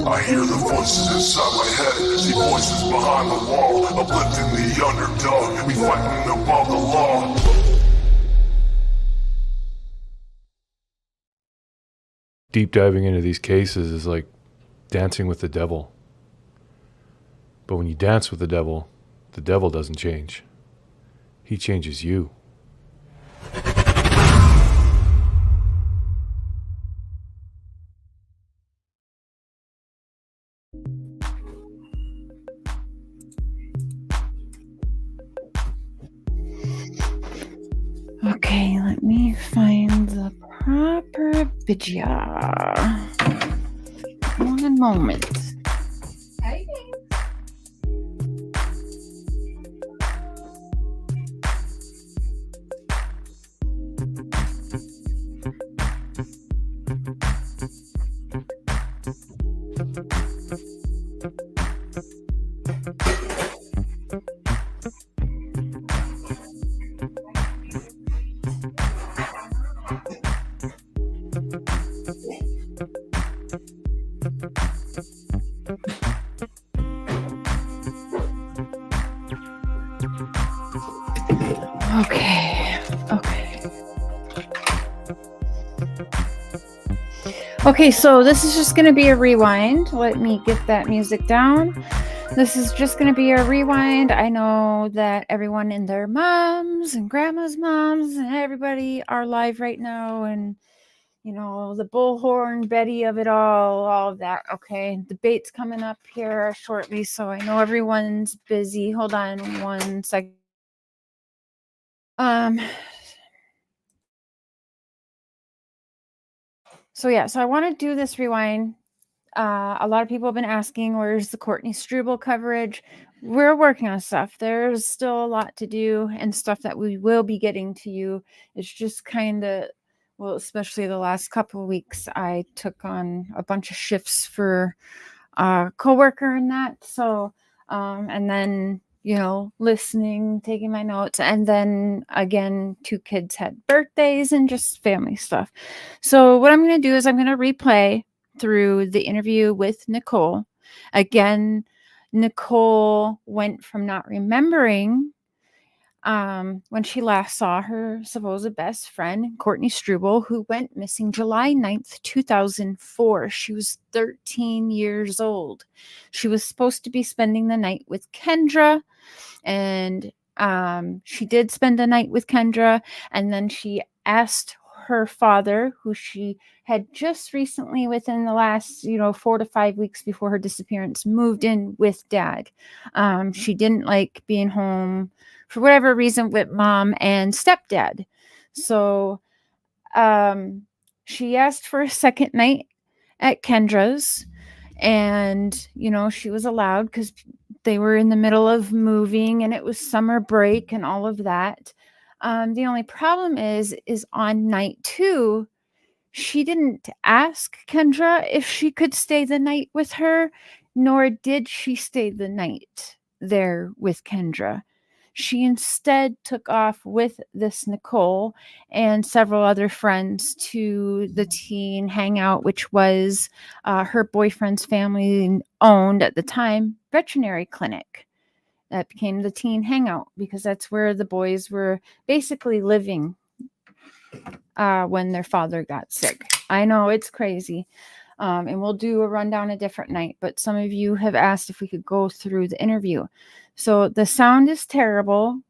I hear the voices inside my head, see voices behind the wall, uplifting the underdog, we fighting above the law. Deep diving into these cases is like dancing with the devil. But when you dance with the devil doesn't change. He changes you. Okay, let me find the proper video. One moment. Okay, so this is just going to be a rewind. Let me get that music down. This is just going to be a rewind. I know that everyone and their moms and grandma's moms and everybody are live right now, and you know, the bullhorn Betty of it all of that. Okay, debate's coming up here shortly, so I know everyone's busy. Hold on one second. So I want to do this rewind. A lot of people have been asking, where's the Courtney Struble coverage? We're working on stuff. There's still a lot to do and stuff that we will be getting to you. It's just kind of, well, especially the last couple of weeks, I took on a bunch of shifts for a coworker and that. So, and then, you know, listening, taking my notes. And then again, 2 kids had birthdays and just family stuff. So what I'm going to do is I'm going to replay through the interview with Nicole. Again, Nicole went from not remembering when she last saw her supposed best friend, Courtney Struble, who went missing July 9th, 2004. She was 13 years old. She was supposed to be spending the night with Kendra, and she did spend the night with Kendra, and then she asked her father, who she had just recently, within the last 4 to 5 weeks before her disappearance, moved in with dad. She didn't like being home for whatever reason with mom and stepdad. So she asked for a second night at Kendra's, and she was allowed because they were in the middle of moving and it was summer break and all of that. The only problem is on night 2, she didn't ask Kendra if she could stay the night with her, nor did she stay the night there with Kendra. She instead took off with this Nicole and several other friends to the teen hangout, which was her boyfriend's family owned at the time veterinary clinic. That became the teen hangout because that's where the boys were basically living when their father got sick. I know, it's crazy. And we'll do a rundown a different night, but some of you have asked if we could go through the interview. So the sound is terrible,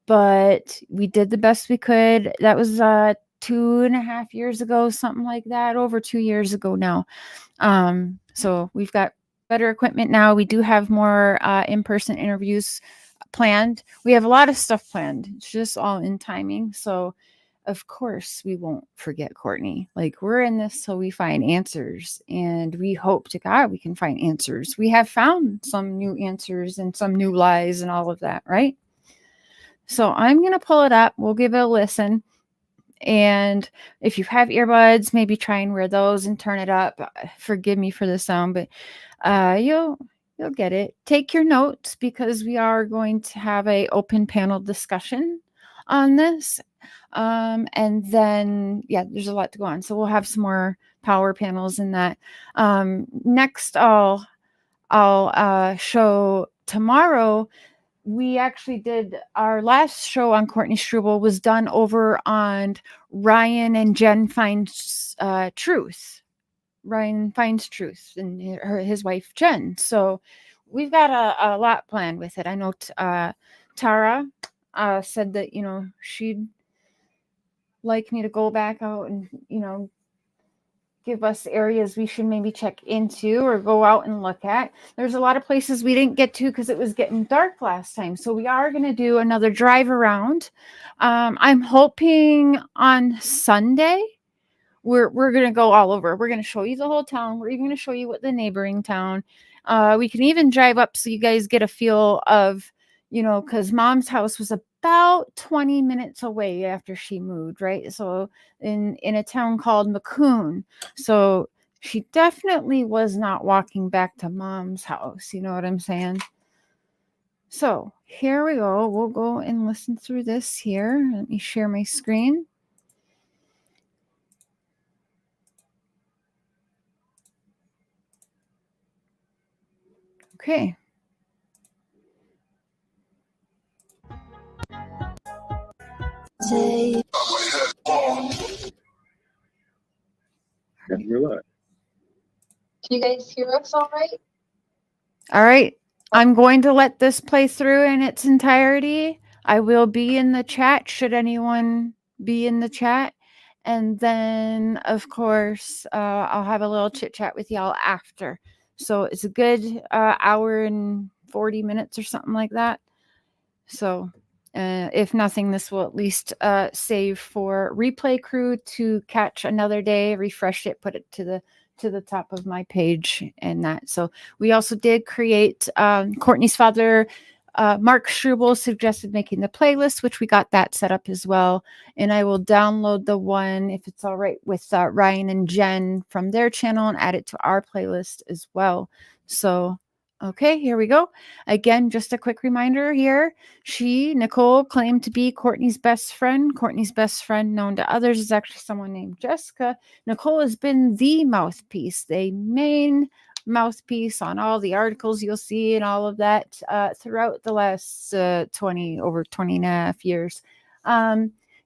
but we did the best we could. That was 2.5 years ago, something like that, over 2 years ago now. So we've got better equipment now. We do have more in-person interviews planned. We have a lot of stuff planned. It's just all in timing. So of course we won't forget Courtney. Like, we're in this so we find answers, and we hope to God we can find answers. We have found some new answers and some new lies and all of that, right? So I'm going to pull it up. We'll give it a listen. And if you have earbuds, maybe try and wear those and turn it up. Forgive me for the sound, but you'll get it. Take your notes because we are going to have a open panel discussion on this. And then, yeah, there's a lot to go on. So we'll have some more power panels in that. Next, I'll show tomorrow. We actually did our last show on Courtney Struble was done over on Ryan and Jen Finds Truth. Ryan finds truth and his wife Jen. So we've got a lot planned with it. I know Tara said that, you know, she'd like me to go back out and, you know, give us areas we should maybe check into or go out and look at. There's a lot of places we didn't get to because it was getting dark last time. So we are going to do another drive around. I'm hoping on Sunday we're going to go all over. We're going to show you the whole town. We're even going to show you what the neighboring town. We can even drive up so you guys get a feel of, you know, because Mom's house was about 20 minutes away after she moved, right? So in a town called McCoon. So she definitely was not walking back to Mom's house. You know what I'm saying? So here we go. We'll go and listen through this here. Let me share my screen. Okay. My head long. And we're live. Can you guys hear us all right? All right. I'm going to let this play through in its entirety. I will be in the chat should anyone be in the chat. And then, of course, I'll have a little chit chat with y'all after. So it's a good hour and 40 minutes or something like that. So if nothing, this will at least save for replay crew to catch another day, refresh it, put it to the top of my page and that. So we also did create Courtney's father, Mark Struble, suggested making the playlist, which we got that set up as well. And I will download the one, if it's all right with Ryan and Jen from their channel, and add it to our playlist as well. So okay, here we go. Again, just a quick reminder here. Nicole, claimed to be Courtney's best friend. Courtney's best friend, known to others, is actually someone named Jessica. Nicole has been the mouthpiece, the main mouthpiece on all the articles you'll see and all of that throughout the last 20 and a half years.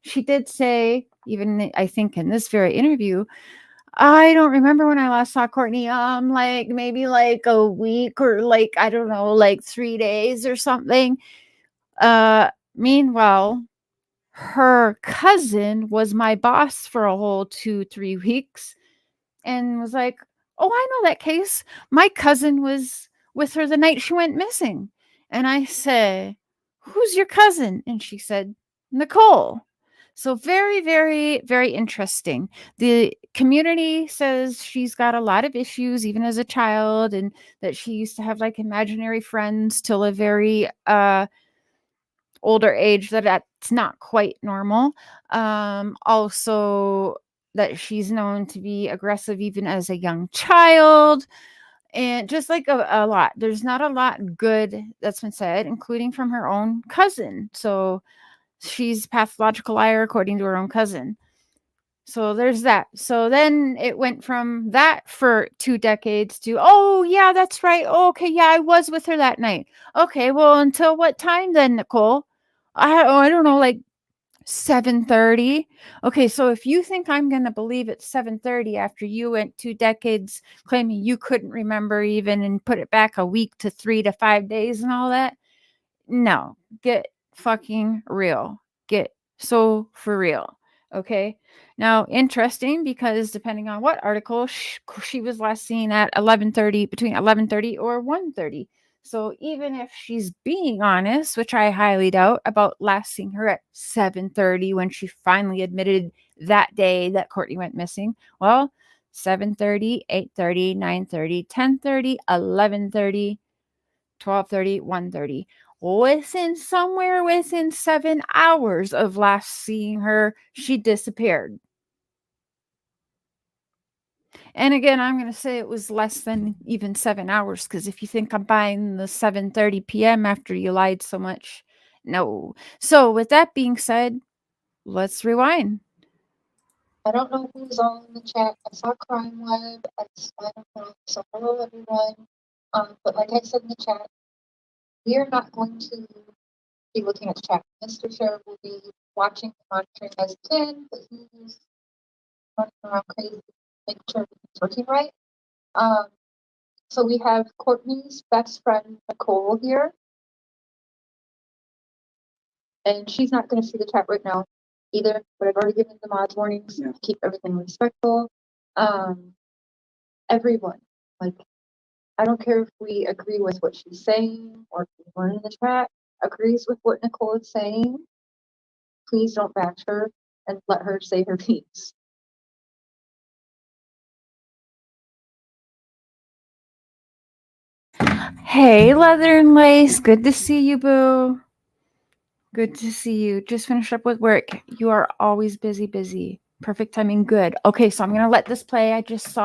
She did say, even I think in this very interview, I don't remember when I last saw Courtney. Like maybe like a week or like, I don't know, like 3 days or something. Meanwhile, her cousin was my boss for a whole 2-3 weeks and was like, "Oh, I know that case. My cousin was with her the night she went missing." And I said, "Who's your cousin?" And she said, "Nicole." So very, very, very interesting. The community says she's got a lot of issues, even as a child, and that she used to have like imaginary friends till a very older age. That's not quite normal. Also, that she's known to be aggressive even as a young child. And just like a lot, there's not a lot good that's been said, including from her own cousin. So she's a pathological liar according to her own cousin. So there's that. So then it went from that for 2 decades to, oh yeah, that's right. Oh, okay, yeah, I was with her that night. Okay, well, until what time then, Nicole? I don't know, like 7:30. Okay, so if you think I'm going to believe it's 7:30 after you went 2 decades claiming you couldn't remember even and put it back a week to 3 to 5 days and all that, no, get fucking real. Get so for real. Okay. Now, interesting because depending on what article, she was last seen at 11:30, between 11:30 or 1:30. So even if she's being honest, which I highly doubt, about last seeing her at 7:30 when she finally admitted that day that Courtney went missing, well, 7:30, 8:30, 9:30, 10:30, 11:30, 12:30, 1:30. Somewhere within 7 hours of last seeing her, she disappeared. And again, I'm going to say it was less than even 7 hours, because if you think I'm buying the 7:30 p.m. after you lied so much, no. So with that being said, let's rewind. I don't know who's all in the chat. I saw Crime Web. I don't know. So hello everyone. But like I said in the chat, we are not going to be looking at the chat. Mr. Sheriff will be watching, monitoring as he can, but he's running around crazy, making sure everything's working right. So we have Courtney's best friend Nicole here, and she's not going to see the chat right now either. But I've already given the mods warnings to keep everything respectful. Everyone, like, I don't care if we agree with what she's saying or if anyone in the chat agrees with what Nicole is saying. Please don't bash her and let her say her piece. Hey, Leather and Lace. Good to see you, boo. Good to see you. Just finished up with work. You are always busy. Perfect timing. Good. Okay, so I'm going to let this play. I just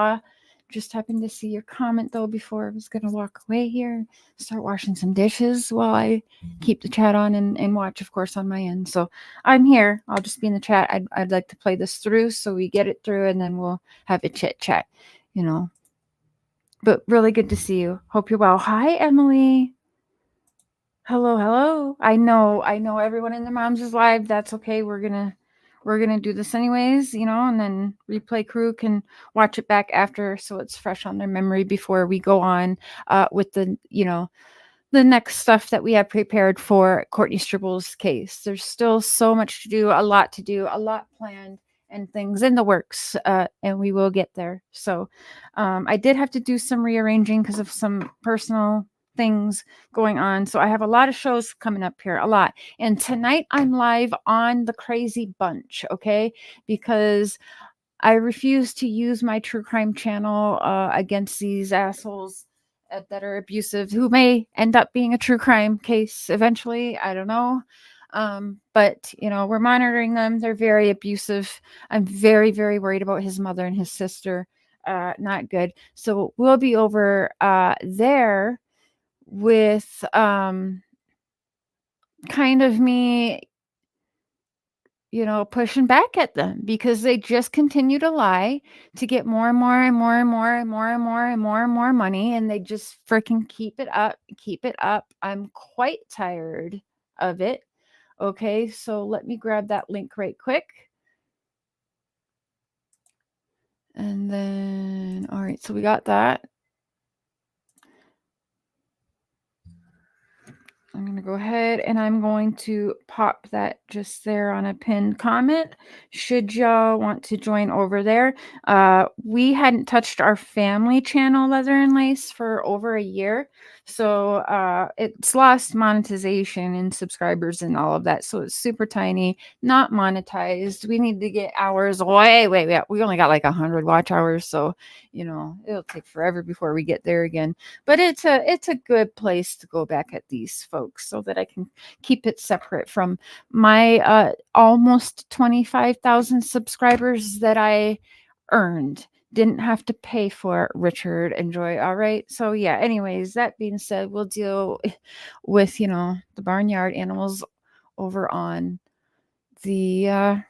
happened to see your comment, though, before I was going to walk away here. Start washing some dishes while I keep the chat on and watch, of course, on my end. So I'm here. I'll just be in the chat. I'd like to play this through so we get it through, and then we'll have a chit-chat, you know. But really good to see you. Hope you're well. Hi, Emily. Hello. I know everyone in the moms is live. That's okay. We're gonna do this anyways, you know, and then replay crew can watch it back after so it's fresh on their memory before we go on with the, you know, the next stuff that we have prepared for Courtney Struble's case. There's still so much to do, a lot planned, and things in the works, and we will get there. So I did have to do some rearranging because of some personal things going on. So I have a lot of shows coming up here, a lot. And tonight I'm live on the Crazy Bunch, okay? Because I refuse to use my true crime channel against these assholes that are abusive, who may end up being a true crime case eventually. I don't know. But, you know, we're monitoring them. They're very abusive. I'm very, very worried about his mother and his sister. Not good. So we'll be over there with kind of me, you know, pushing back at them because they just continue to lie to get more and more and more and more and more and more and more and more money, and they just freaking keep it up. I'm quite tired of it. Okay, so let me grab that link right quick. And then, all right, so we got that. I'm going to go ahead and I'm going to pop that just there on a pinned comment. Should y'all want to join over there? We hadn't touched our family channel, Leather and Lace, for over a year. So it's lost monetization and subscribers and all of that. So it's super tiny, not monetized. We need to get hours. Wait. We only got like 100 watch hours. So, you know, it'll take forever before we get there again. But it's a good place to go back at these folks so that I can keep it separate from my almost 25,000 subscribers that I earned. Didn't have to pay for. Richard, enjoy. All right. So yeah, anyways, that being said, we'll deal with, you know, the barnyard animals over on the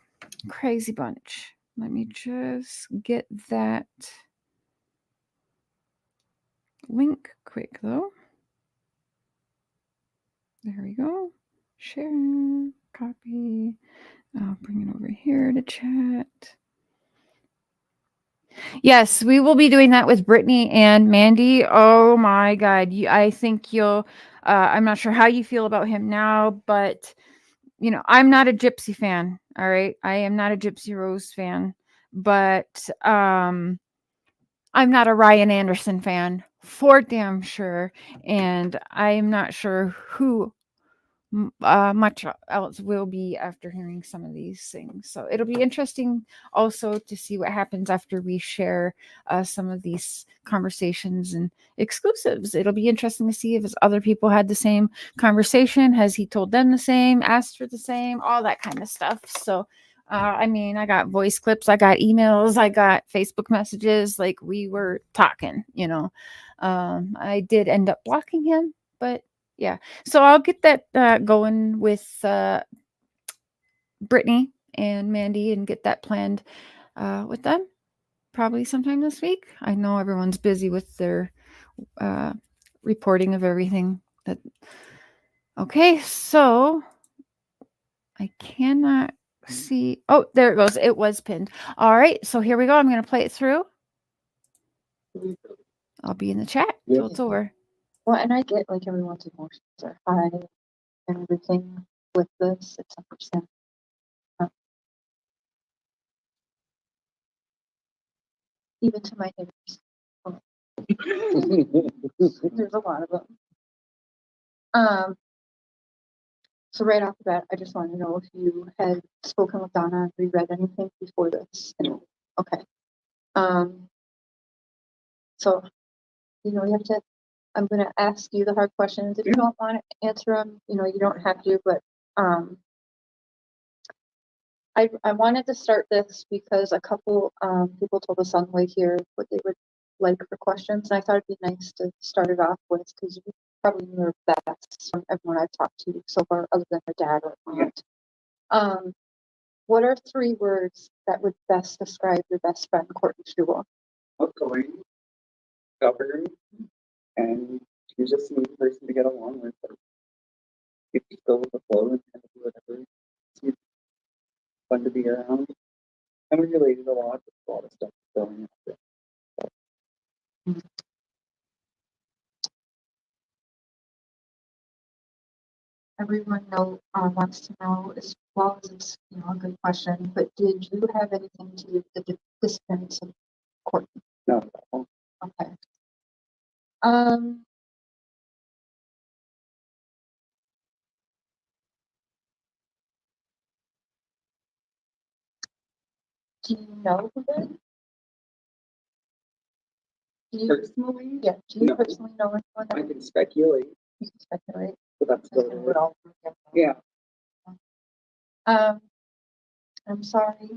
Crazy Bunch. Let me just get that link quick though. There we go. Share, copy. I'll bring it over here to chat. Yes, we will be doing that with Brittany and Mandy. Oh my God. I think you'll, I'm not sure how you feel about him now, but, you know, I'm not a Gypsy fan. All right. I am not a Gypsy Rose fan, but I'm not a Ryan Anderson fan for damn sure. And I'm not sure who much else will be after hearing some of these things. So it'll be interesting also to see what happens after we share some of these conversations and exclusives. It'll be interesting to see if other people had the same conversation. Has he told them the same, asked for the same, all that kind of stuff. So I mean, I got voice clips, I got emails, I got Facebook messages, like we were talking, you know. I did end up blocking him, but yeah. So I'll get that going with Brittany and Mandy and get that planned with them probably sometime this week. I know everyone's busy with their reporting of everything. Okay, so I cannot see. Oh, there it goes. It was pinned. All right, so here we go. I'm going to play it through. I'll be in the chat till it's over. Well, and I get like everyone's emotions are high and everything with this. It's understandable. Even to my neighbors. There's a lot of them. So right off the bat, I just want to know if you had spoken with Donna and reread anything before this. No. Okay. So, you know, you have to, I'm going to ask you the hard questions. If you don't want to answer them, you know, you don't have to, but, I wanted to start this because a couple, people told us on the way here what they would like for questions. And I thought it'd be nice to start it off with, because you probably knew her best from everyone I've talked to so far, other than her dad or aunt. What are 3 words that would best describe your best friend, Courtney Struble? Outgoing, stubborn, and she's just a smooth person to get along with. If you go with the flow and kind of do whatever, she's fun to be around. And we related a lot with a lot of stuff going on. Everyone wants to know, as well as it's, you know, a good question, but did you have anything to do with the disappearance of Courtney? No. Okay. Do you know who did? Do you, Personally? yeah, do you No. personally know anyone I that can speculate, you can speculate? but that's That's about what it. all. Yeah. I'm sorry,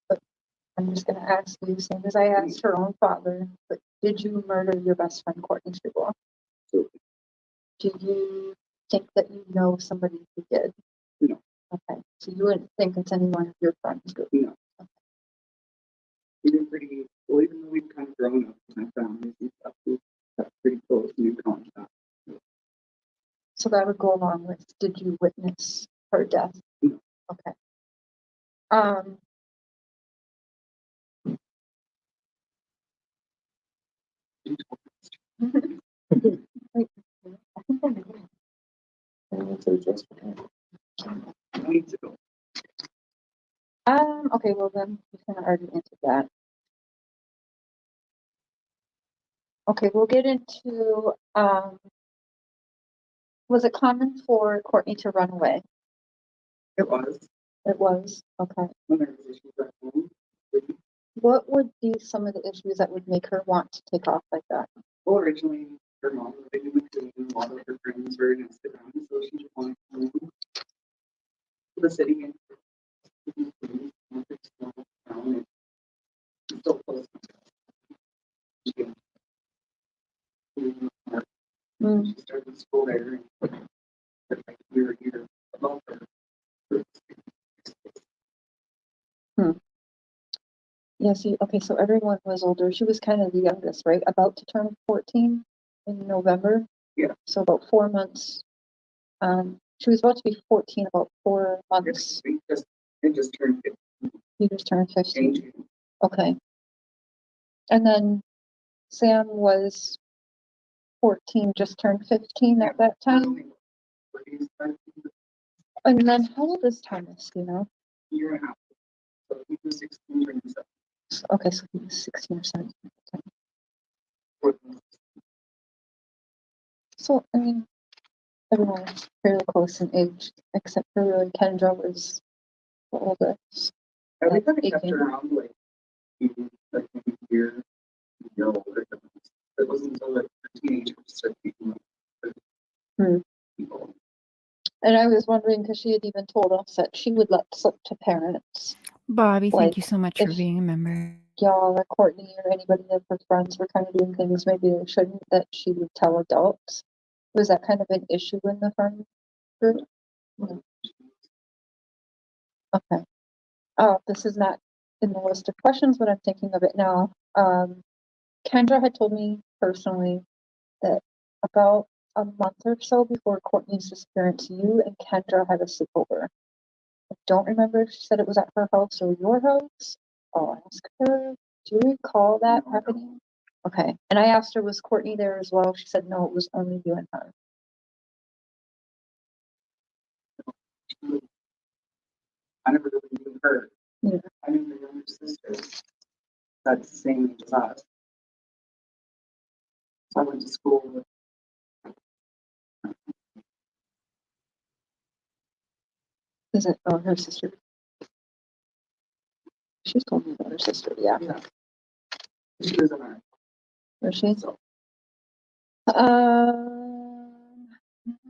but I'm just gonna ask you, same as I asked her own father, but did you murder your best friend, Courtney Struble? Absolutely. Do you think that you know somebody who did? No. Okay, so you wouldn't think it's any one of your friends? No. Okay. We've been pretty, well, even though we've kind of grown up with my families and stuff, we've got pretty close new contact. So that would go along with, did you witness her death? No. Okay. Wait, I think I know. Weeks ago. Okay, well then, you kind of already answered that. Okay, we'll get into, was it common for Courtney to run away? It was. It was, okay. When there was issues at home. What would be some of the issues that would make her want to take off like that? Well, originally, her mom was living with me, and a lot of her friends were in Instagram, so she just wanted to move to the city and still close. She started school there, and like we were here about her. Yeah, see, okay, so everyone was older. She was kind of the youngest, right? About to turn 14 in November. Yeah. So about 4 months. She was about to be 14, about 4 months. It just turned 15. You just turned 15. Okay. And then Sam was 14, just turned 15 at that time. And then how old is Thomas, do you know? Year and a half. So he was 16 during the Okay, so he was 16 or 17 at the time. So, I mean, everyone was fairly close in age, except for really Kendra was the oldest. I think I kept around like maybe a year older. It wasn't until like a teenager started speaking like people. And I was wondering, because she had even told us that she would let slip to parents. Bobby, Like, thank you so much for being a member. Y'all or Courtney or anybody of her friends were kind of doing things maybe they shouldn't, that she would tell adults. Was that kind of an issue in the friend group? No. Okay. This is not in the list of questions, but I'm thinking of it now. Kendra had told me personally that about a month or so before Courtney's disappearance, you and Kendra had a sleepover. I don't remember if she said it was at her house or your house. I'll ask her. Do you recall that happening? Okay. And I asked her, was Courtney there as well? She said no, it was only you and her. I never really knew her. Yeah. I knew her younger sister. That's the same age as us. So I went to school with. Is it? Oh, her sister. She's told me about her sister. Yeah. Yeah. She was in our. Where she? So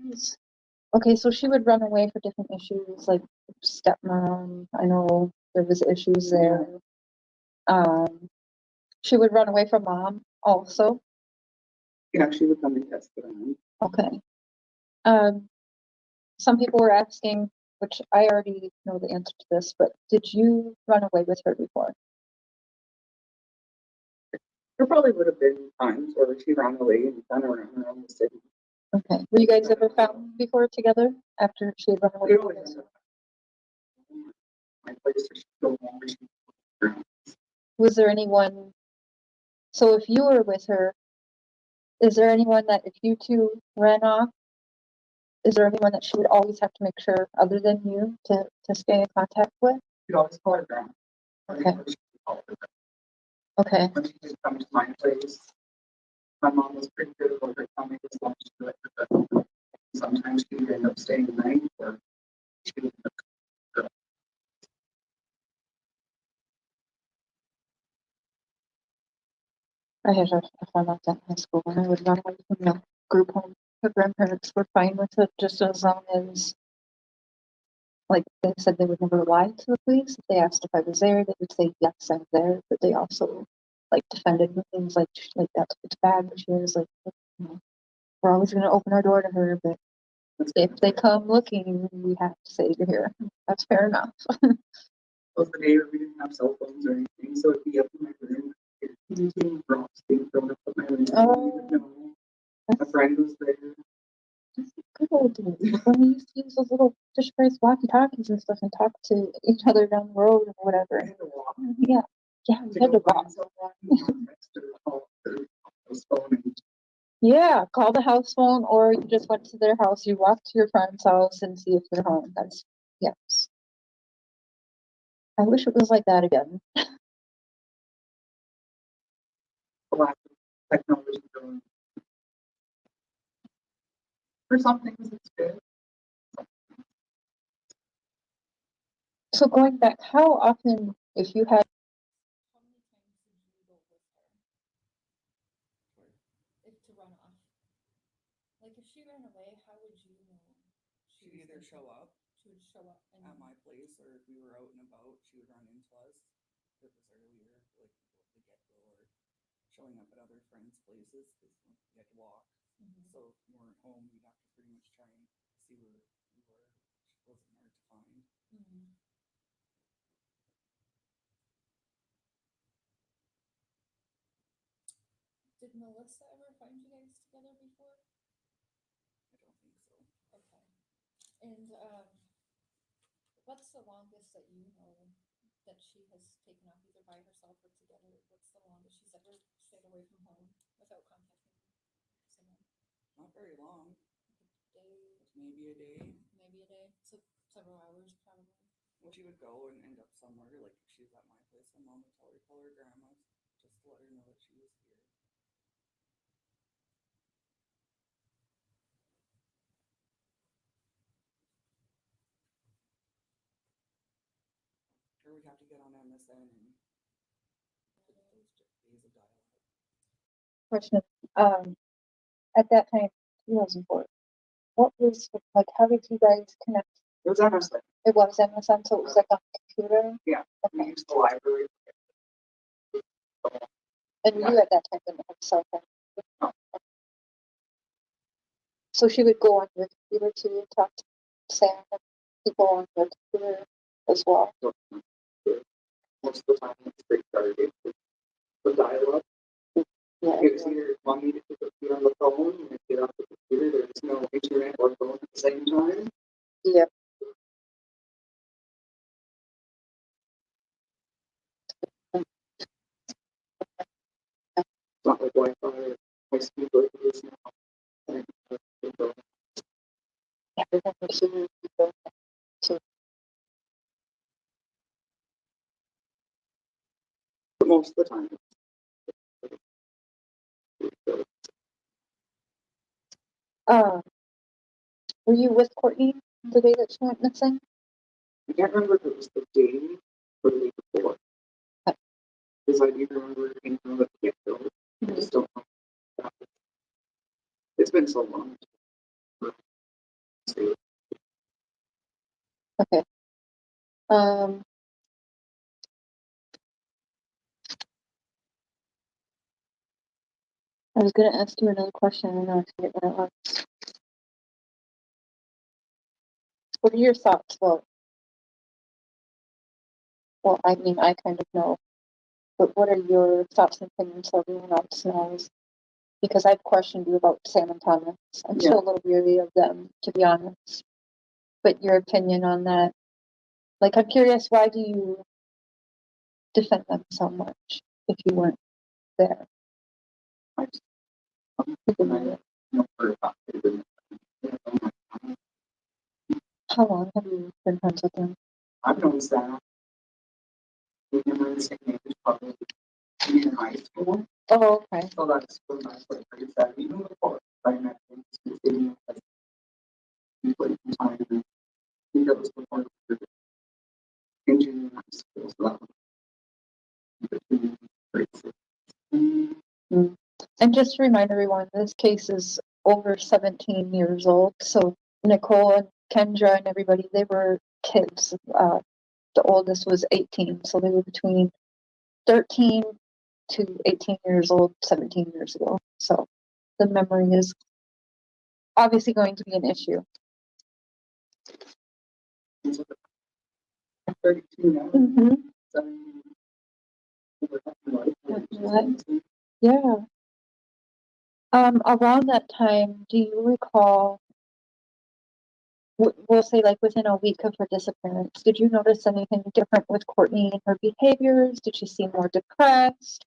Yes. Okay, so she would run away for different issues, like stepmom. I know there was issues there. She would run away from mom also. yeah, she would come and test it on. Okay. Some people were asking, which I already know the answer to this, but did you run away with her before? There probably would have been times where she ran away and done around the city. Okay. Were you guys ever found before together after she had run away? We always ended up. My place or she go home or she. Was there anyone? So if you were with her, is there anyone that if you two ran off, is there anyone that she would always have to make sure other than you to stay in contact with? She'd always call her grandma. Okay. She'd call her grandma. Okay. When she just come to my place, my mom was pretty good about her coming as long as she let her go. Sometimes she would end up staying the night or she would end up. I had a friend like that in high school when I would run away from the group home. Her grandparents were fine with it just as long as, like, they said they would never lie to the police. If they asked if I was there, they would say, yes, I'm there. But they also, like, defended me things like that's it's bad. But she was like, you know, we're always going to open our door to her. But if they come looking, we have to say you're here. That's fair enough. Was the day where we didn't have cell phones or anything, so it'd be up in my room. Eating rocks being thrown up in my room. Oh. A friend was there. That's a good old days. When we used to use those little fish price walkie-talkies and stuff and talk to each other down the road or whatever. I had to walk Yeah. Yeah, we to had go to walk. find someone. Next to the call her house phone and Yeah, call the house phone or you just went to their house. You walked to your friend's house and see if they're home. That's, yes. I wish it was like that again. a lot of technology going. For some things, it's good. So going back, how often, if you had how many times did you go with her? If to run off. Like if she ran away, how would you know? She'd either show up She would show up and at my place, or if we were out and about, she would run into us. If it was earlier, like the get-go, or showing up at other friends' places because we had to walk. So if we weren't home, we'd have to pretty much try and see where we were. She wasn't hard to find. Did Melissa ever find you guys together before? I don't think so. Okay. And what's the longest that you know that she has taken off either by herself or together? What's the longest she's ever stayed away from home without contacting someone? Not very long. Day, Maybe a day. maybe a day. So several hours probably. Well, she would go and end up somewhere. Like if she was at my place, my mom would tell her to call her grandma's just to let her know that she was here. Or we'd have to get on MSN and get those days of dial-up. Question. At that time, 2004. What was like? How did you guys connect? It was MSN. It was MSN, so it was like on the computer. Yeah. We Okay. used the library. And you at that time didn't have a cell phone. So she would go on your computer to talk to Sam and people on your computer as well. most of the time it's pretty garbage. The dial-up. Yeah. It was either want me to be on the phone and get off the computer. There's no internet or phone at the same time. Yep. It's not like Wi-Fi or high speed like it is now. Everything was super people. But most of the time, Were you with Courtney the day that she went missing? I can't remember if it was the day or the day before. Because I do remember being on the get-go. I just don't know. It's been so long. Okay. I was gonna ask you another question and I forget what it was. What are your thoughts? Well, I mean, I kind of know, but what are your thoughts and opinions so everyone else knows? Because I've questioned you about Sam and Thomas. I'm still a little weary of them, to be honest. But your opinion on that? Like, I'm curious, why do you defend them so much if you weren't there? I'm thinking I know for a fact they've been. How long have you been friends with them? I've known Sam. We've never in the same age, probably in high school. Oh, okay. So that's when I started pretty sad. Even before I met him, we played some time. I think that was before we were in junior high school. So that was between grade 6. And just to remind everyone, this case is over 17 years old. So Nicole and Kendra and everybody, they were kids. The oldest was 18, so they were between 13 to 18 years old 17 years ago. So the memory is obviously going to be an issue. I'm 32 now. Mm-hmm. 17. Yeah. Around that time, do you recall, we'll say like within a week of her disappearance, did you notice anything different with Courtney and her behaviors? Did she seem more depressed?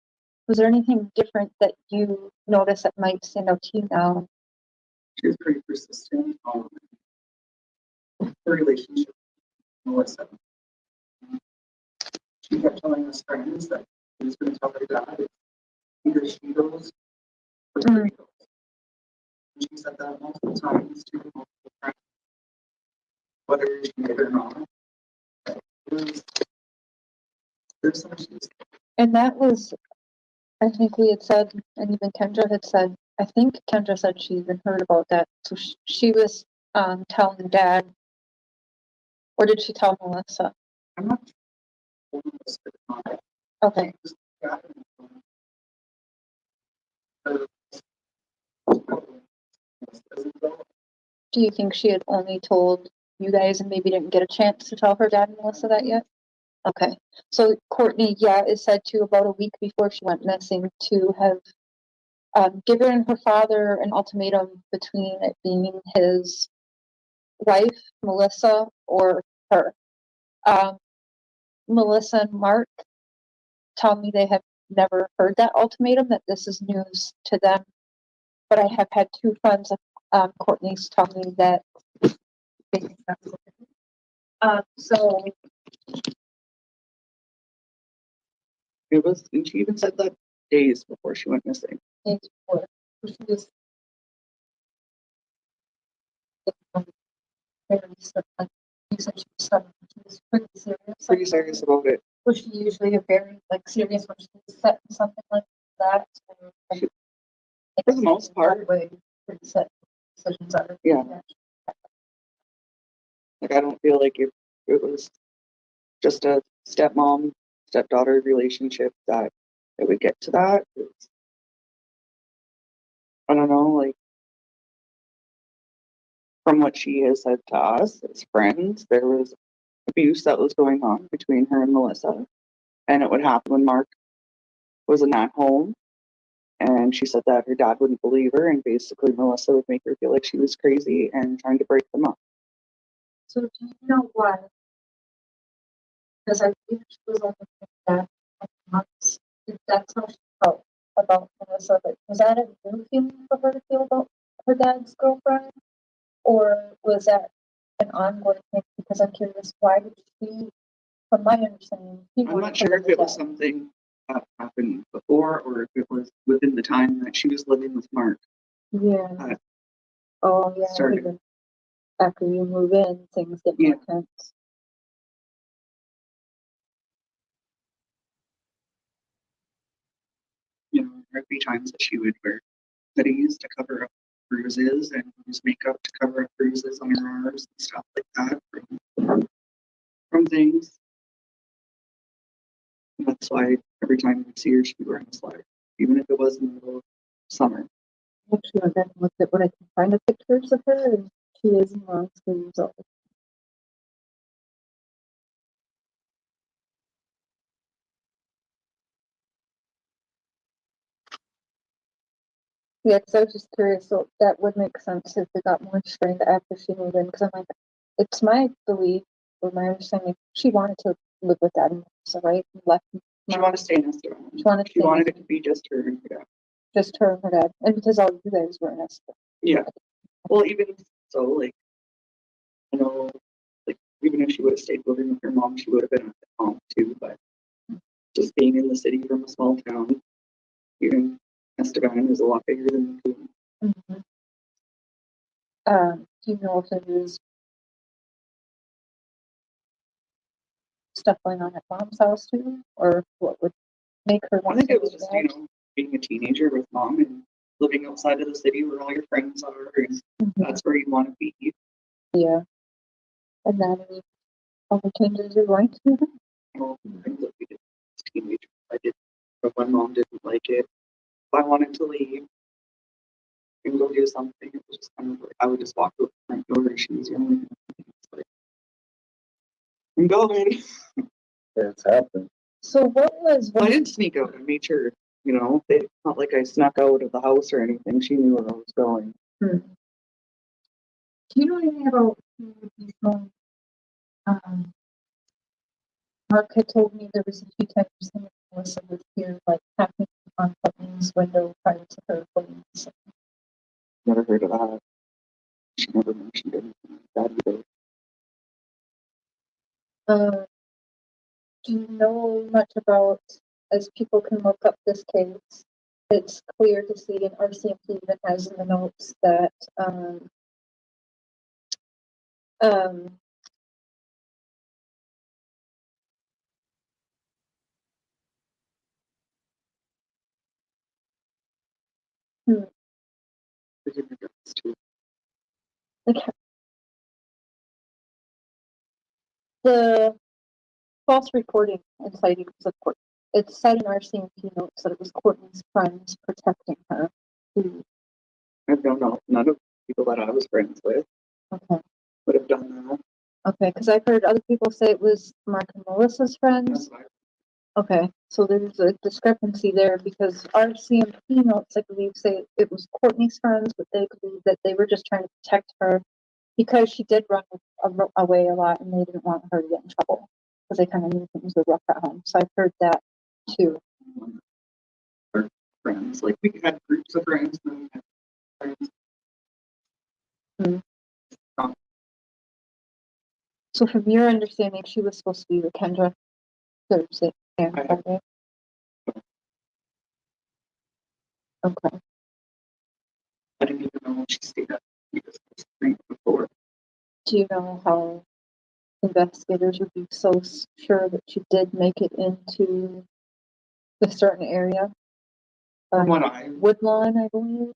Was there anything different that you noticed that might stand out to you now? She was pretty persistent. Her relationship with Melissa. She kept telling us friends that she was going to tell her dad either she goes or he goes. And she said that multiple times to multiple friends, whether she did or not. There's some issues. And that was, I think we had said, and even Kendra had said, I think Kendra said she even heard about that. So she was telling dad, or did she tell Melissa? I'm not sure. Okay. Do you think she had only told you guys and maybe didn't get a chance to tell her dad and Melissa that yet? Okay. So Courtney, is said to about a week before she went missing to have given her father an ultimatum between it being his wife, Melissa, or her. Melissa and Mark tell me they have never heard that ultimatum, that this is news to them. But I have had two friends of Courtney's tell me that they think that's okay. So It was, and she even said that days before she went missing. it's for she was very like you said she was stubborn. She was pretty serious. Pretty serious about it. Was she usually a very like serious when she was set in something like that? For the most part. Way, pretty set decisions are. Yeah. Like I don't feel like if it was just a stepmom, stepdaughter relationship that it would get to that. I don't know, like from what she has said to us as friends, there was abuse that was going on between her and Melissa. And it would happen when Mark was not home. And she said that her dad wouldn't believe her, and basically Melissa would make her feel like she was crazy and trying to break them up. So do you know why? Because I believe she was like a that months. If that's how she felt about Melissa, but was that a new feeling for her to feel about her dad's girlfriend? Or was that an ongoing thing? Because I'm curious, why did she, from my understanding, he I'm wanted not to sure live if with it was dad. something that happened before or if it was within the time that she was living with Mark. Yeah. Uh, Oh, yeah. started. Even after you move in, things get more tense. You know, there'd be times that she would wear hoodies to cover up bruises and use makeup to cover up bruises on her arms and stuff like that from things. And that's why every time we'd see her, she'd be wearing a sweater, even if it was in the middle of summer. Actually, I went and looked at what I can find of pictures of her, and she is in long sleeves all the time. Yeah, because I was just curious, so that would make sense if it got more strained after she moved in, because I'm like, it's my belief, or my understanding, she wanted to live with that, so right, left. She wanted to stay in Esteban. She wanted to She stay in wanted it to be just her and her dad. just her and her dad, and because all you guys were in Esteban. Yeah. Well, even so, like, you know, like, even if she would have stayed living with her mom, she would have been at home too, but just being in the city from a small town, even Esteban is a lot bigger than Coon. Mm-hmm. Do you know if there is stuff going on at mom's house too, or what would make her I want think to it was live just, there? you know, being a teenager with mom and living outside of the city where all your friends are, and that's where you want to be. Yeah, and then all the changes you're going to. All the things that we did as teenagers. I did, but my mom didn't like it. If I wanted to leave and go do something, it was just kind of like I would just walk to the front door and she was the only one. It's like, I'm going. It's happened. So what was I didn't sneak out. I made sure, you know, it's not like I snuck out of the house or anything. She knew where I was going. Do you know anything about who would be going? Mark had told me there was a few times him and Melissa would hear like tapping on Courtney's window prior to her going missing. Never heard of that. She never mentioned anything like that either. Do you know much about, as people can look up this case, it's clear to see, and RCMP even has in the notes that um, hmm, There's in regards to like the false reporting and sightings of Courtney. It's said in RCMP notes that it was Courtney's friends protecting her. I don't know. None of the people that I was friends with Okay. would have done that. Okay, because I've heard other people say it was Mark and Melissa's friends. That's what Okay, so there's a discrepancy there because our CMP notes, I believe, say it was Courtney's friends, but they believe that they were just trying to protect her because she did run away a lot and they didn't want her to get in trouble because they kind of knew things were rough at home. So I've heard that too. our friends. Like we had groups of friends and then we had friends. So from your understanding, she was supposed to be with Kendra Thursday and I- Friday. Okay. I didn't even know when she stayed up because I was the night before. Do you know how investigators would be so sure that she did make it into the certain area? From what I Woodlawn, I believe.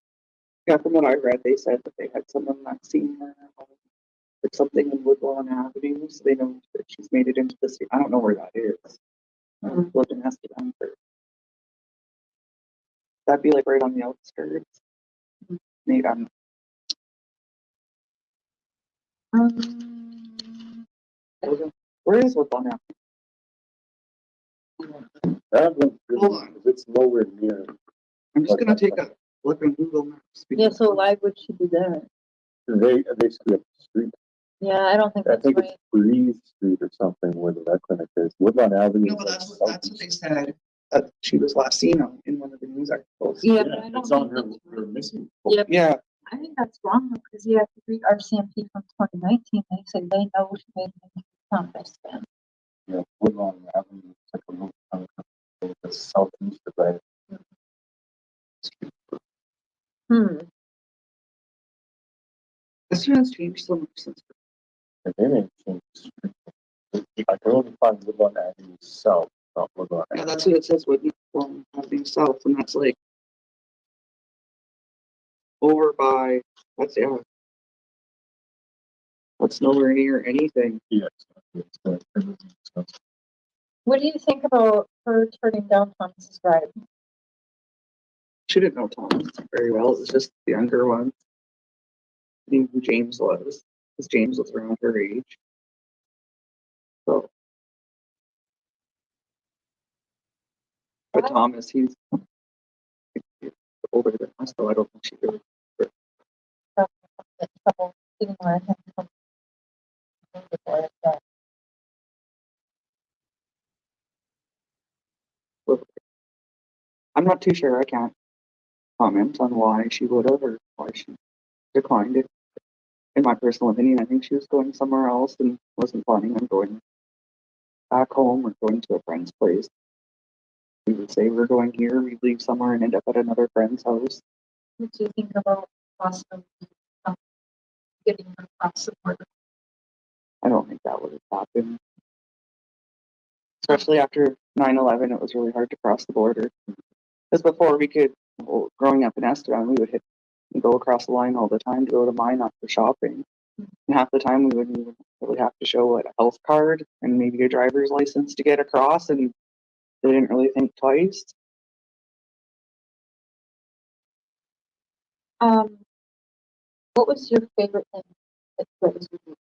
from what I read, they said that they had someone not seen her or something in Woodlawn Avenue, so they know that she's made it into the city. I don't know where that is. I've lived in Esteban for that'd be like right on the outskirts. Maybe I'm Um, where is Woodlawn Avenue? That one, Hold on. because it's nowhere near. I'm just gonna take a look on Google Maps. Yeah, because so why would she do that? They screw up the street. Yeah, I don't think I that's think right. it's Breeze Street or something where the vet clinic is. Woodlawn Avenue. No, but that's what they said. That she was last seen on in one of the news articles. Yeah, but I don't It's on think that's her missing. Yeah, Yeah, I think that's wrong because you have to read RCMP from 2019. They said they know she made an compass then. Yeah, Woodlawn Avenue. It's like a little town the southeast of that. this has changed so much since. They didn't change the street. I can only find Woodlawn Avenue South, not Woodlawn Yeah, Avenue. that's what it says with Nicole having south, and that's like over by. That's yeah. That's nowhere near anything. Yes. It's What do you think about her turning down Thomas's ride? She didn't know Thomas very well. It was just the younger one. Knew who James was, because James was around her age. So, but Thomas, he's older than us, so I don't think she really. Trouble getting around him from before that. I'm not too sure. I can't comment on why she would have or why she declined it. In my personal opinion, I think she was going somewhere else and wasn't planning on going back home or going to a friend's place. We would say we're going here, we'd leave somewhere and end up at another friend's house. What do you think about possibly getting her across the border? I don't think that would have happened. Especially after 9/11, it was really hard to cross the border. Because before we could, well, growing up in Estevan, we would go across the line all the time to go to Minot for shopping. And half the time we wouldn't even really have to show a health card and maybe a driver's license to get across, and they didn't really think twice. What was your favorite thing that was with you?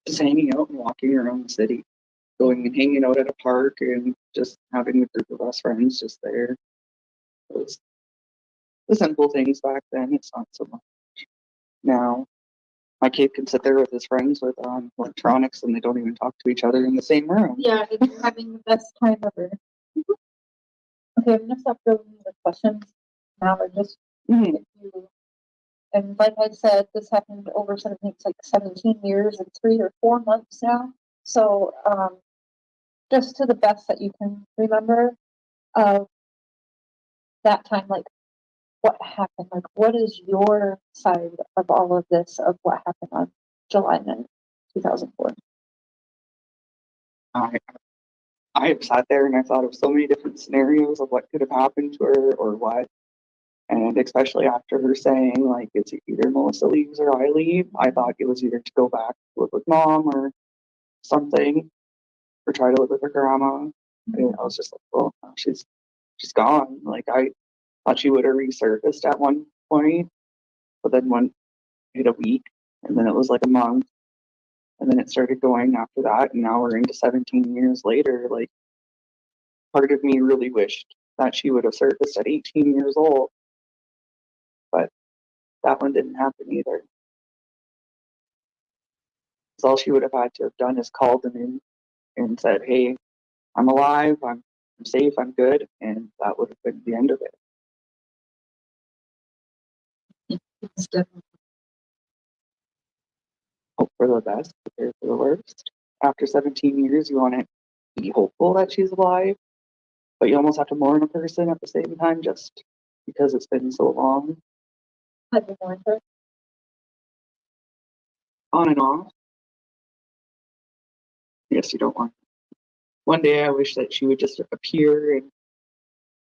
Just hanging out and walking around the city, going and hanging out at a park and just having a group of us friends just there. It was the simple things back then. It's not so much now. My kid can sit there with his friends with electronics and they don't even talk to each other in the same room. Yeah, and you're having the best time ever. Okay, I'm gonna stop going into the questions now. I just Mhm. if you, and like I said, this happened over it's like 17 years and 3 or 4 months now. So just to the best that you can remember of that time, like what happened, like what is your side of all of this of what happened on July 9th, 2004? I have sat there and I thought of so many different scenarios of what could have happened to her or what. And especially after her saying, like, it's either Melissa leaves or I leave, I thought it was either to go back to live with mom or something, or try to live with her grandma. And I was just like, well, no, she's gone. Like, I thought she would have resurfaced at one point, but then one hit a week, and then it was like a month, and then it started going after that, and now we're into 17 years later. Like, part of me really wished that she would have surfaced at 18 years old, but that one didn't happen either. So all she would have had to have done is called them in and said, hey, I'm alive, I'm safe, I'm good, and that would have been the end of it. It's definitely Hope for the best, prepare for the worst. After 17 years, you want to be hopeful that she's alive, but you almost have to mourn a person at the same time just because it's been so long. Have you mourned her? On and off. Yes, you don't want. One day I wish that she would just appear and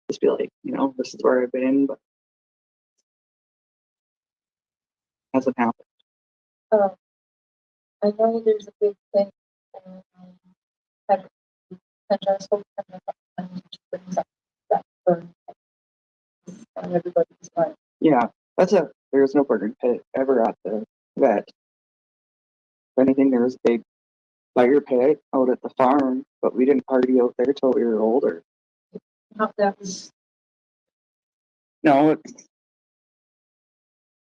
just be like, this is where I've been, but it hasn't happened. I know there's a big thing that Kendra spoke and she brings up that for everybody's life. Yeah, there's no burden pit ever at the vet. If anything, there was a big fire pit out at the farm, but we didn't party out there till we were older. Not that was, No, it's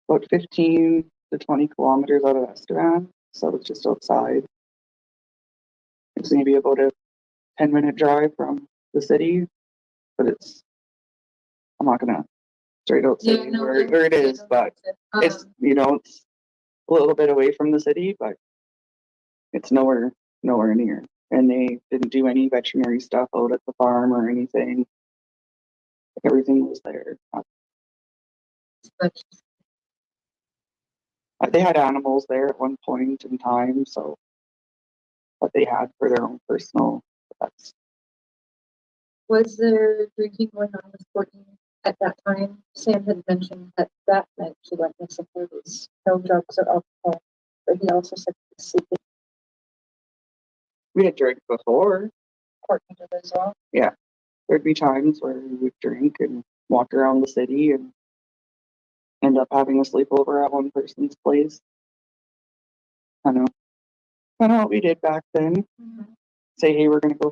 about 15 to 20 kilometers out of Estevan, so it's just outside. It's maybe about a 10-minute drive from the city, but I'm not gonna straight out say yeah, no, where it is, but it's, it's a little bit away from the city, but it's nowhere near. And they didn't do any veterinary stuff out at the farm or anything. Everything was there. but They had animals there at one point in time, so what they had for their own personal. That's was there drinking going on with Courtney at that time? Sam had mentioned that that night she went missing. There was no drugs or alcohol, but he also said he was sleeping. we had drank before. Courtney did as well. There'd be times where we would drink and walk around the city and end up having a sleepover at one person's place. I know. Kind of what we did back then. Say, hey, we're gonna go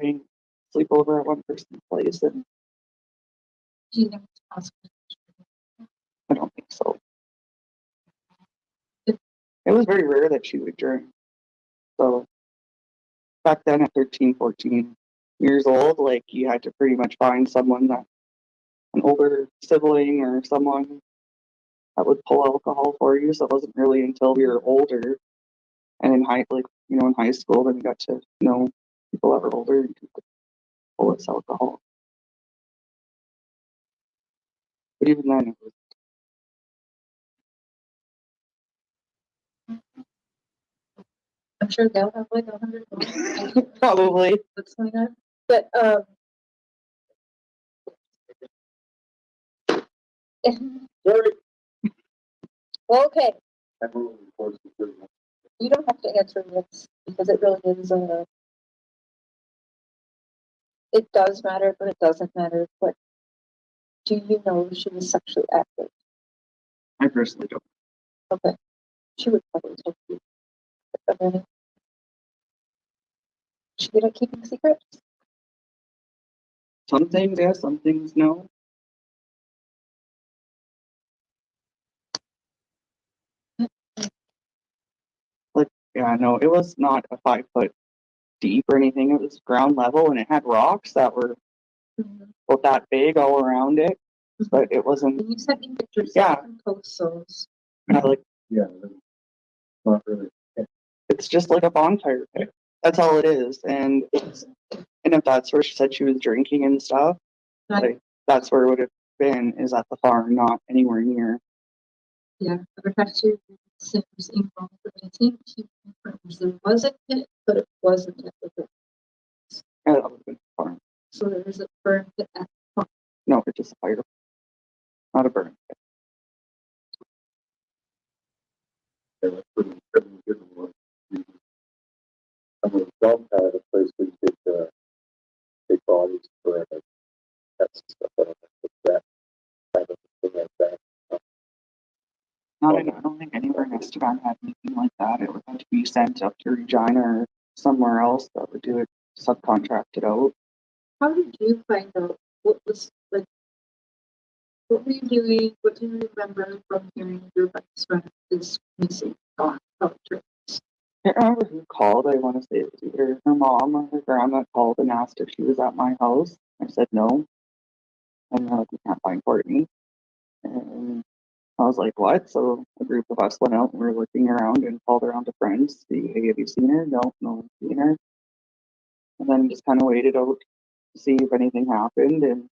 sleep over at one person's place, and Do you think it's possible? I don't think so. It was very rare that she would drink. So back then at 13, 14 years old, like you had to pretty much find someone that an older sibling or someone that would pull alcohol for you. So it wasn't really until we were older and in in high school, then we got to know people that were older and could pull us alcohol. But even then, it was I'm sure they'll have like 100 probably. what's going on. But okay, you don't have to answer this because it really is it does matter, but it doesn't matter. But do you know she was sexually active? I personally don't. Okay, she would probably tell you. She good at keeping secrets? Some things yes, some things no. Like, yeah, no, it was not a 5 foot deep or anything. It was ground level and it had rocks that were about that big all around it, but it wasn't. And you sent me pictures. Yeah. From post those. Like, Yeah, not really. it's just like a bonfire pit. That's all it is. And if that's where she said she was drinking and stuff, like that's where it would have been, is at the farm, not anywhere near. Yeah, I would have to send this email, but I think he confirms there was a pit, but it wasn't at the pit. Yeah, that would have been the farm. So there is a burn pit at the farm. No, it's just a fire. Not a burn pit. Yeah, that's pretty good one. I mean, Dump had a place where you could take bodies for pets and stuff. I don't know if that kind of thing like that. I don't think anywhere in Estevan had anything like that. It would have to be sent up to Regina or somewhere else that would do it subcontracted out. How did you find out what was like? What were you doing? What do you remember from hearing your best friend is missing? Gone. How it turns. I can't remember who called. I want to say it was either her mom or her grandma called and asked if she was at my house. I said no. And they're like, we can't find Courtney. And I was like, what? So a group of us went out and we were looking around and called around to friends. See, hey, have you seen her? No one's seen her. And then just kind of waited out to see if anything happened. And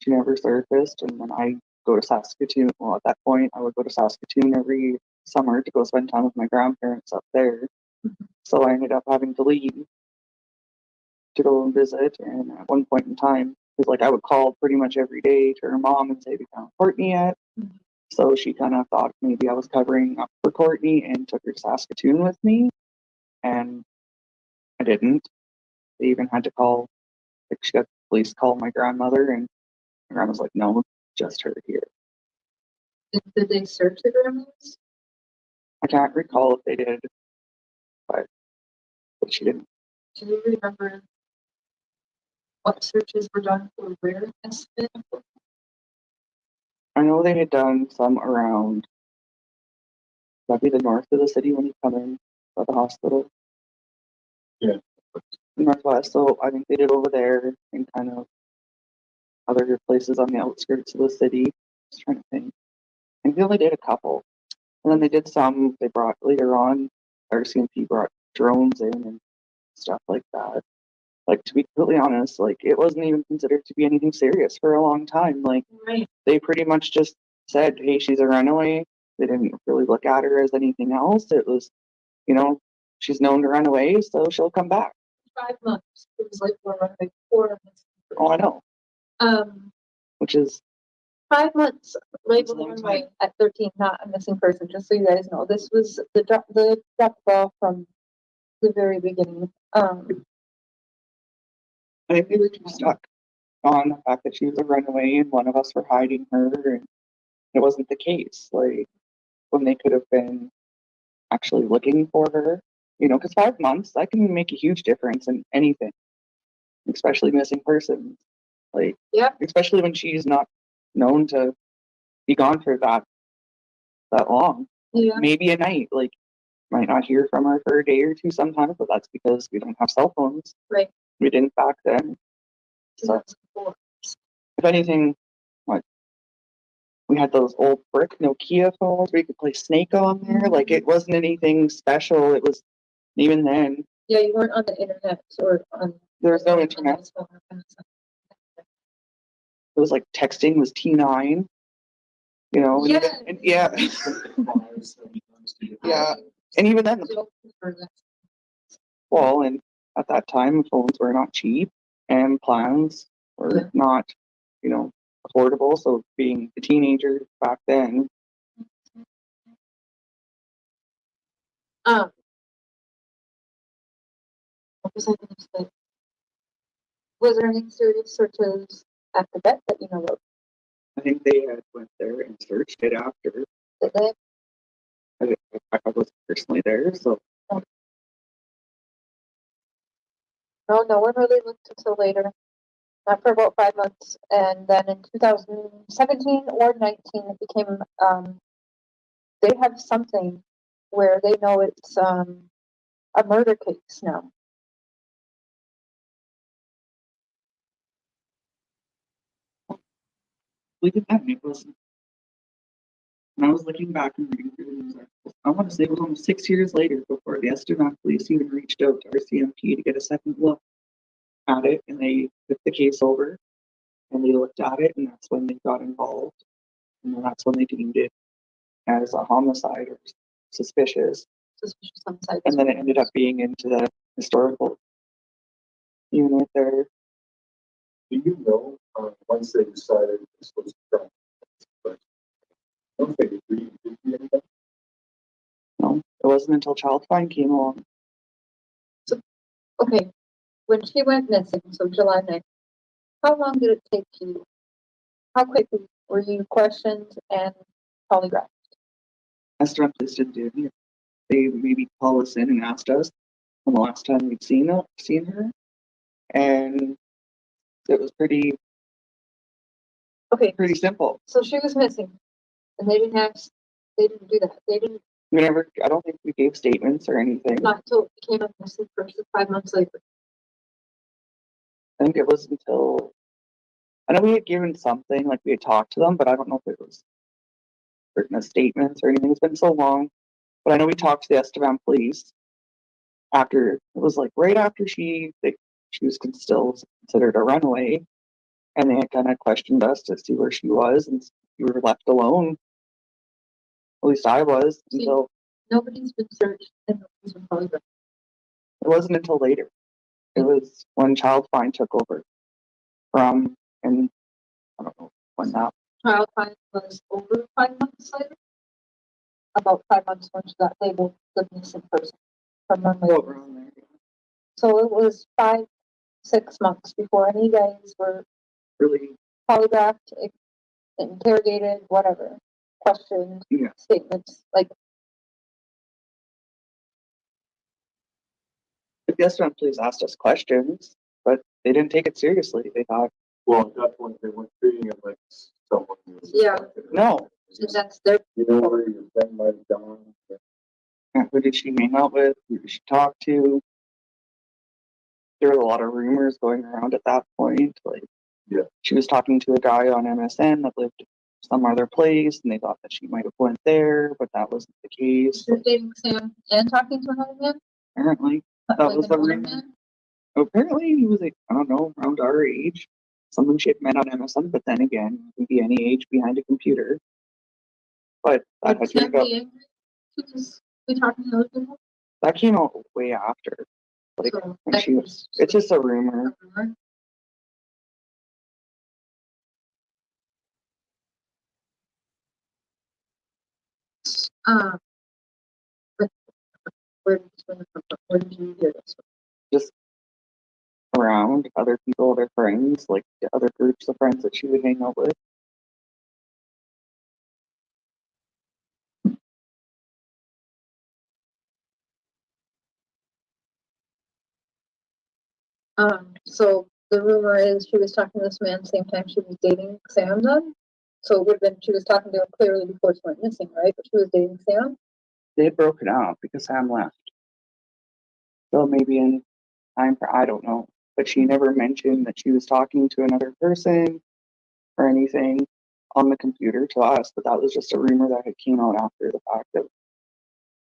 she never surfaced. And then I go to Saskatoon. Well, at that point, I would go to Saskatoon every summer to go spend time with my grandparents up there. So I ended up having to leave to go and visit. And at one point in time, because like I would call pretty much every day to her mom and say, we found Courtney yet? So she kind of thought maybe I was covering up for Courtney and took her to Saskatoon with me. And I didn't. They even had to call, like she got the police call my grandmother, and my grandma's like, no, just her here. Did they search the grandmas? I can't recall if they did, but but she didn't. Do you remember what searches were done for where it has been? I know they had done some around, probably the north of the city when you come in by the hospital. Yeah. Northwest, so I think they did over there and kind of other places on the outskirts of the city. Just trying to think. I think they only did a couple. And then they did some, they brought later on, RCMP brought drones in and stuff like that. Like, to be completely honest, like, it wasn't even considered to be anything serious for a long time. Like, Right. they pretty much just said, hey, she's a runaway. They didn't really look at her as anything else. It was, you know, she's known to run away, so she'll come back. 5 months. It was like like 4 months. Oh, I know. Which is 5 months labeled long runaway time. at 13, not a missing person. Just so you guys know, this was the drop ball from the very beginning. I think they were too stuck on the fact that she was a runaway and one of us were hiding her, and it wasn't the case. Like, when they could have been actually looking for her, you know, because 5 months, that can make a huge difference in anything, especially missing persons. Like, Yeah. especially when she's not known to be gone for that long. Yeah. Maybe a night, like, might not hear from her for a day or two sometimes, but that's because we don't have cell phones. Right. We didn't back then. So, if anything, what, we had those old brick Nokia phones where you could play Snake on there. Like, it wasn't anything special. It was, even then, Yeah, you weren't on the internet or on. there was no internet. It was like texting was T9, you know. And Yeah. even, and yeah. Yeah. And even then, well, and at that time, phones were not cheap and plans were not, you know, affordable. So being a teenager back then, What was I going to say? Was there any serious searches at the vet that you know of? I think they had went there and searched it after. Did they? I was personally there, so No, no one really looked until later. Not for about 5 months. And then in 2017 or 19, it became, they have something where they know it's a murder case now. we did that. And it was, and I was looking back and reading through the news articles. I want to say it was almost 6 years later before the Estevan police even reached out to RCMP to get a second look at it, and they took the case over and they looked at it, and that's when they got involved, and then that's when they deemed it as a homicide or suspicious, Suspicious homicide. and then it ended up being into the historical unit there. Do you know, once they decided this was a crime, but I don't think we did anything. No, it wasn't until Child Find came along. Okay, when she went missing, so July 9th, how long did it take you? How quickly were you questioned and polygraphed? Estevan police didn't do anything. They maybe called us in and asked us when the last time we'd seen her, and it was pretty Okay, simple. so she was missing, and they didn't do that. They didn't, We never, I don't think we gave statements or anything. not until it became a missing person 5 months later. I think it was until, I know we had given something, like we had talked to them, but I don't know if it was written as statements or anything. It's been so long. But I know we talked to the Estevan police after, it was like right after she was still considered a runaway, and they had kind of questioned us to see where she was, and we were left alone. At least I was, See, until nobody's been searched and nobody's been polygraphed. it wasn't until later. It was when Child Find took over from, and I don't know when that. Child find was over 5 months later. About 5 months when she got labeled the missing person from runway. Around there. So it was 5-6 months before any guys were Really, polygraphed, interrogated, whatever, questioned, yeah. statements. Like, Like the Estevan police asked us questions, but they didn't take it seriously. They thought, Well, at that point, they weren't treating it like someone who was. Yeah. no, That's their. You know where your friend might have gone. who did she hang out with? Who did she talk to? There were a lot of rumors going around at that point. Like, Yeah. she was talking to a guy on MSN that lived some other place, and they thought that she might have went there, but that wasn't the case. She was dating Sam and talking to another man? Apparently, that Like was the another rumor. man? Apparently, he was like, I don't know, around our age. Someone she had met on MSN, but then again, he'd be any age behind a computer. But that Would had Sam turned out, be angry to just be talking to other people? that came out way after. Like, So when that she was, it's just a rumor. Um, but where did you hear this? Just around other people, other friends, like the other groups of friends that she would hang out with. So the rumor is she was talking to this man same time she was dating Sam then? So it would have been, she was talking to him clearly before she went missing, right? But she was dating Sam? They had broken up because Sam left. So maybe in time for, I don't know. But she never mentioned that she was talking to another person or anything on the computer to us, but that was just a rumor that had came out after the fact of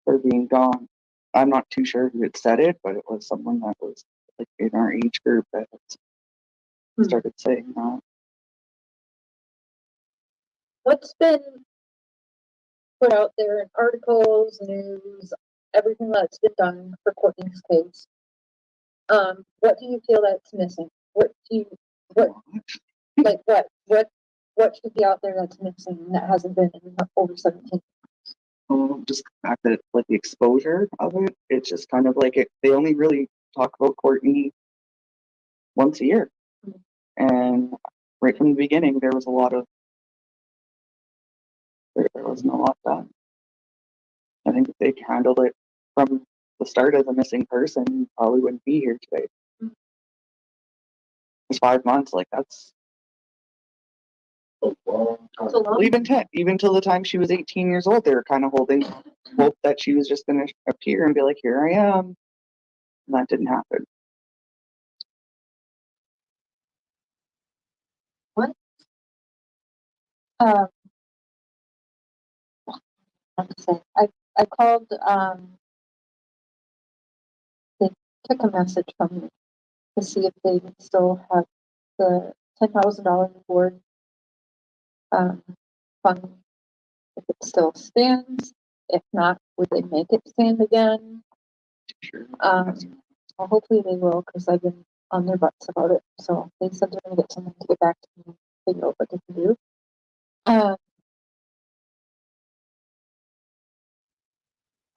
her being gone. I'm not too sure who had said it, but it was someone that was like in our age group that had started saying that. What's been put out there in articles, news, everything that's been done for Courtney's case? What do you feel that's missing? What should be out there that's missing that hasn't been in over 17? Just the fact that like the exposure of it, it's just kind of like it. They only really talk about Courtney once a year, and right from the beginning, there was a lot of there wasn't a lot done. I think if they handled it from the start as a missing person, you probably wouldn't be here today. It's 5 months, like that's A long time. It's a long. well, even till the time she was 18 years old, they were kind of holding hope that she was just going to appear and be like, "Here I am," and that didn't happen. What? Um, I called, they took a message from me to see if they would still have the $10,000 reward, fund, if it still stands. If not, would they make it stand again? Sure. Well, hopefully they will, because I've been on their butts about it. So they said they're gonna get someone to get back to me, figure out what they can do.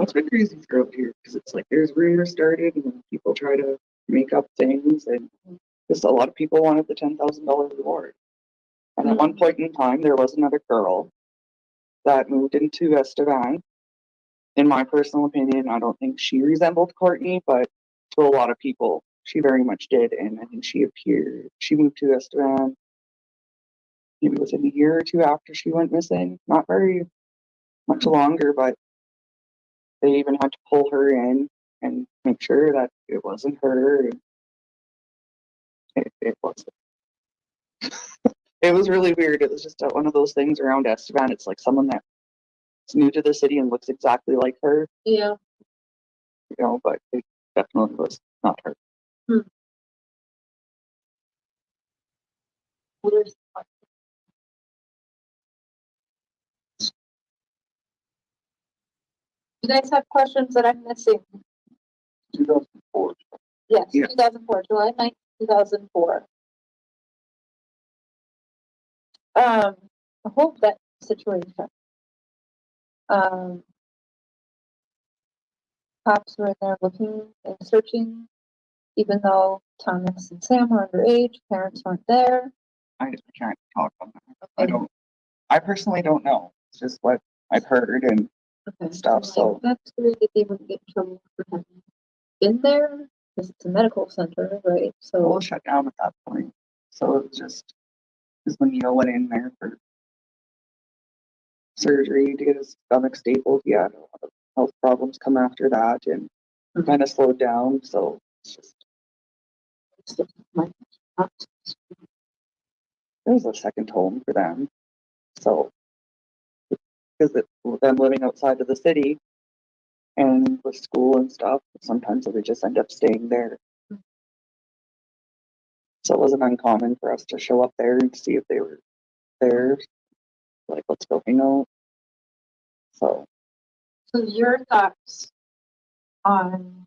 It's been crazy throughout here because it's like there's rumors started and then people try to make up things, and just a lot of people wanted the $10,000 reward. And at one point in time, there was another girl that moved into Estevan. In my personal opinion, I don't think she resembled Courtney, but to a lot of people, she very much did. And I think she appeared. She moved to Estevan maybe within a year or two after she went missing. Not very much longer, but they even had to pull her in and make sure that it wasn't her. It wasn't. It was really weird. It was just one of those things around Estevan. It's like someone that's new to the city and looks exactly like her, Yeah. but it definitely was not her. There's- You guys have questions that I'm missing? 2004. Yes, Yeah. 2004, July 9th, 2004. The whole vet situation. Cops were in there looking and searching, even though Thomas and Sam were underage, parents weren't there. I can't talk on that. I personally don't know. It's just what I've heard and Okay. stuff. So That's weird that they wouldn't get in trouble for having been there. because it's a medical center, right? So So we'll shut down at that point. So it was just, because when Neil went in there for surgery to get his stomach stapled, he had a lot of health problems come after that and kind of slowed down. So it's just, it was a second home for them. So, because them living outside of the city and with school and stuff, sometimes they just end up staying there. So it wasn't uncommon for us to show up there and see if they were there. Like, let's go hang out. So, so your thoughts on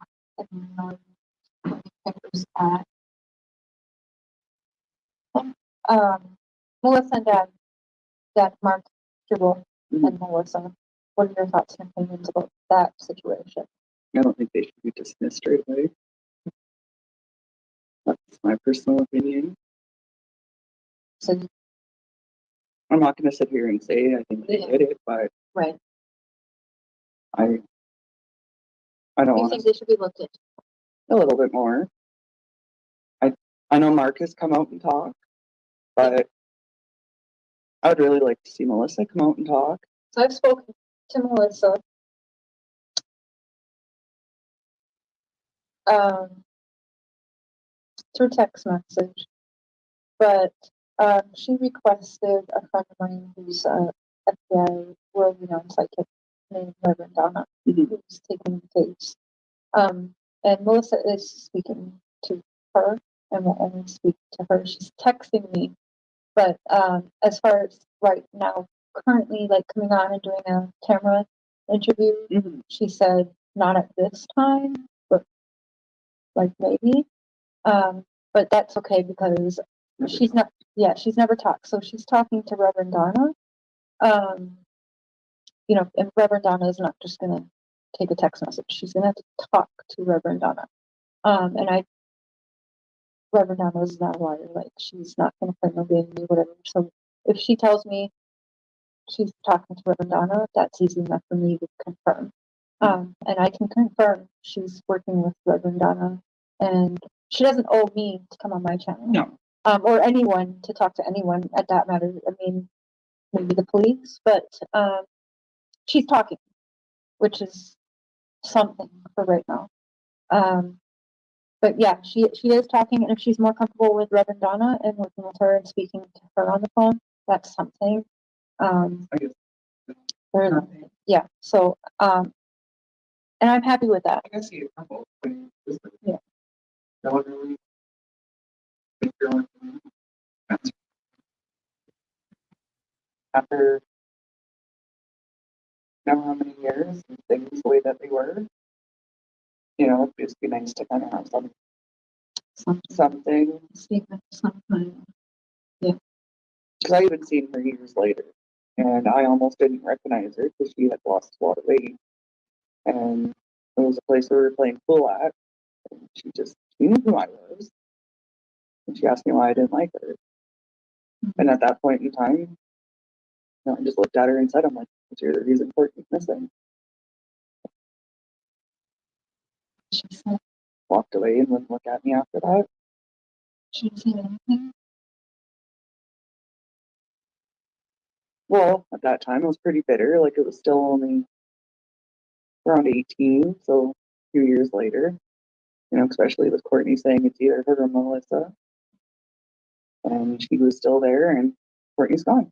Melissa and Dad Mark Struble and Melissa. What are your thoughts and opinions about that situation? I don't think they should be dismissed straight away. That's my personal opinion. So I'm not going to sit here and say I think they did it, but right, I don't you want think to they should be looked at? a little bit more. I know Mark has come out and talked, but I would really like to see Melissa come out and talk. So I've spoken to Melissa. Through text message, but she requested a friend of mine who's a FBI world-renowned psychic named Reverend Donna, who's taking the case. And Melissa is speaking to her and will only speak to her. She's texting me, but as far as right now, currently like coming on and doing a camera interview, she said not at this time, but like maybe. But that's okay because she's never talked. So she's talking to Reverend Donna. And Reverend Donna is not just gonna take a text message. She's gonna have to talk to Reverend Donna. Reverend Donna is not a liar. Like she's not gonna play no game or whatever. So if she tells me she's talking to Reverend Donna, that's easy enough for me to confirm. And I can confirm she's working with Reverend Donna, and she doesn't owe me to come on my channel. No. Or anyone to talk to anyone at that matter. I mean, maybe the police, but she's talking, which is something for right now. But yeah, she is talking, and if she's more comfortable with Reverend Donna and working with her and speaking to her on the phone, that's something. I guess. Yeah. So and I'm happy with that. I guess you have both things. Yeah. No one really think you're on after how many years and things the way that they were. It'd just be nice to kind of have something. Statement sometime. Because I even seen her years later, and I almost didn't recognize her because she had lost a lot of weight. And it was a place we were playing pool at, and she knew who I was. And she asked me why I didn't like her. And at that point in time, I just looked at her and said, I'm like, you're the reason Courtney's missing. She said, Walked away and wouldn't look at me after that. she didn't say anything. Well, at that time, I was pretty bitter. Like, it was still only around 18, so a few years later, especially with Courtney saying it's either her or Melissa. And she was still there, and Courtney's gone.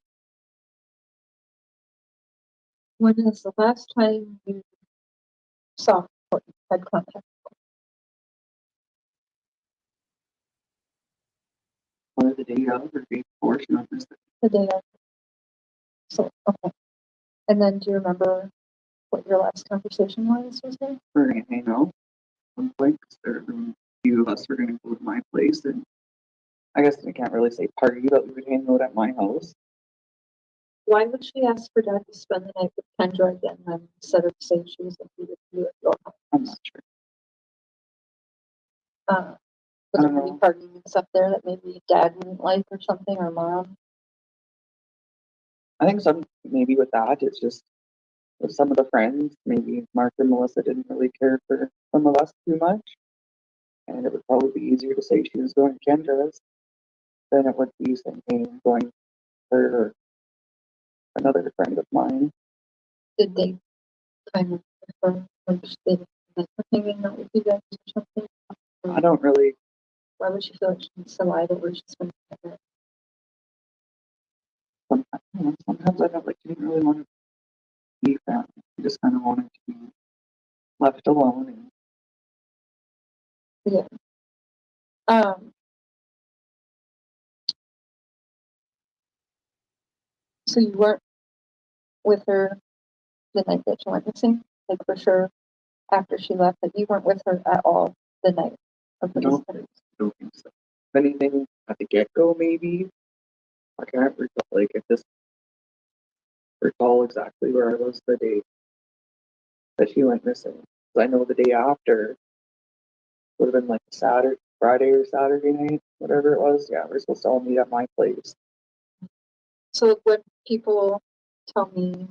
When is the last time you saw Courtney, had contact? One the day of or day before, she went missing. The day after. So, okay. And then do you remember what your last conversation was with her? We're going to hang out one place. A few of us were going to go to my place, and I guess I can't really say party, but we would hang out at my house. Why would she ask for Dad to spend the night with Kendra again then instead of saying she was going to be with you at your house? I'm not sure. Was there any partying and stuff there that maybe Dad wouldn't like or something, or Mom? I think maybe with that, it's just with some of the friends, maybe Mark and Melissa didn't really care for some of us too much. And it would probably be easier to say she was going to Kendra's than it would be saying, hey, I'm going to her or another friend of mine. Did they kind of prefer, like, they like hanging out with you guys or something? I don't really, Why would she feel like she needs to lie over she's been together? sometimes I don't like, didn't really want to be found. I just kind of wanted to be left alone. And Yeah. Um, so you weren't with her the night that she went missing? Like, for sure, after she left, that you weren't with her at all the night of the No. disappearance? I don't think so. If anything, at the get-go, maybe. I can't recall, like, if this recall exactly where I was the day that she went missing. 'Cause I know the day after would have been like Saturday, Friday or Saturday night, whatever it was. Yeah, we're supposed to all meet at my place. So when people tell me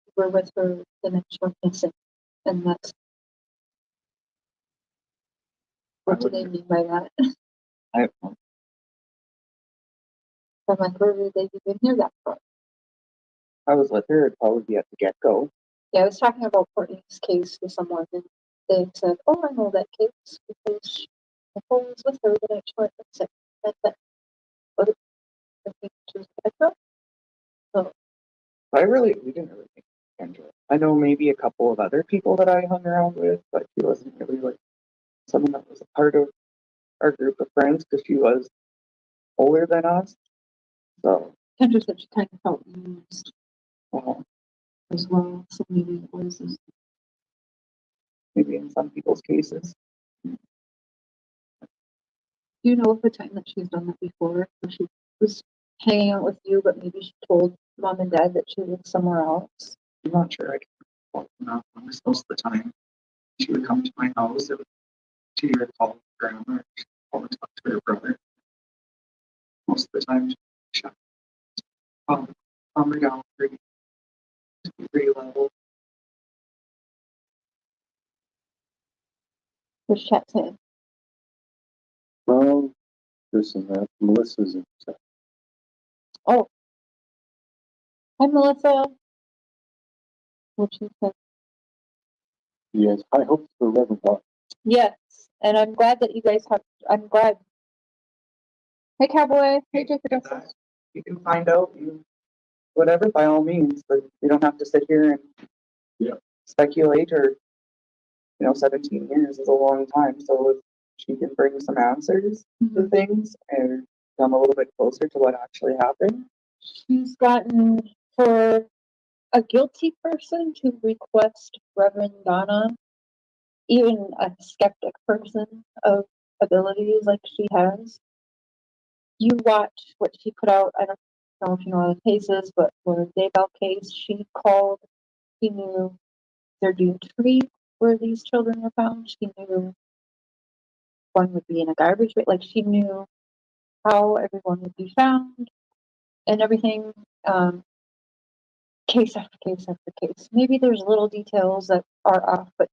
you were with her the night she went missing, and that's, what do they mean by that? I, I'm like, where did they even hear that from? I was with her, it'd probably be at the get-go. Yeah, I was talking about Courtney's case with someone, and they said, "Oh, I know that case because Nicole was with her the night she went missing." And that, but I think she was with her. So We didn't really think Kendra. I know maybe a couple of other people that I hung around with, but she wasn't really like someone that was a part of our group of friends because she was older than us. So, Kendra said she kind of felt used uh, as well. So maybe it was. maybe in some people's cases. Do you know of the time that she's done that before, where she was hanging out with you, but maybe she told mom and dad that she was somewhere else? I'm not sure I can recall enough. Most of the time, she would come to my house. It was to either call her grandma or she'd call and talk to her brother. Most of the time, she'd calm her down pretty level. What's chat saying? Well, this and that. Melissa's in chat. Oh, hi Melissa. What she said. Yes, I hope for Reverend Doc. Yes, and I'm glad that you guys have. I'm glad. Hey Cowboy. Hey Jacob. Justice. You can find out whatever by all means, but we don't have to sit here and speculate or 17 years is a long time. So if she can bring some answers to things and come a little bit closer to what actually happened. She's gotten, for a guilty person to request Reverend Donna, even a skeptic person of abilities like she has. You watch what she put out. I don't know if you know the cases, but for the Daybell case, she called. She knew their due tree where these children were found. She knew one would be in a garbage bin. Like, she knew how everyone would be found and everything. Case after case after case. Maybe there's little details that are off, but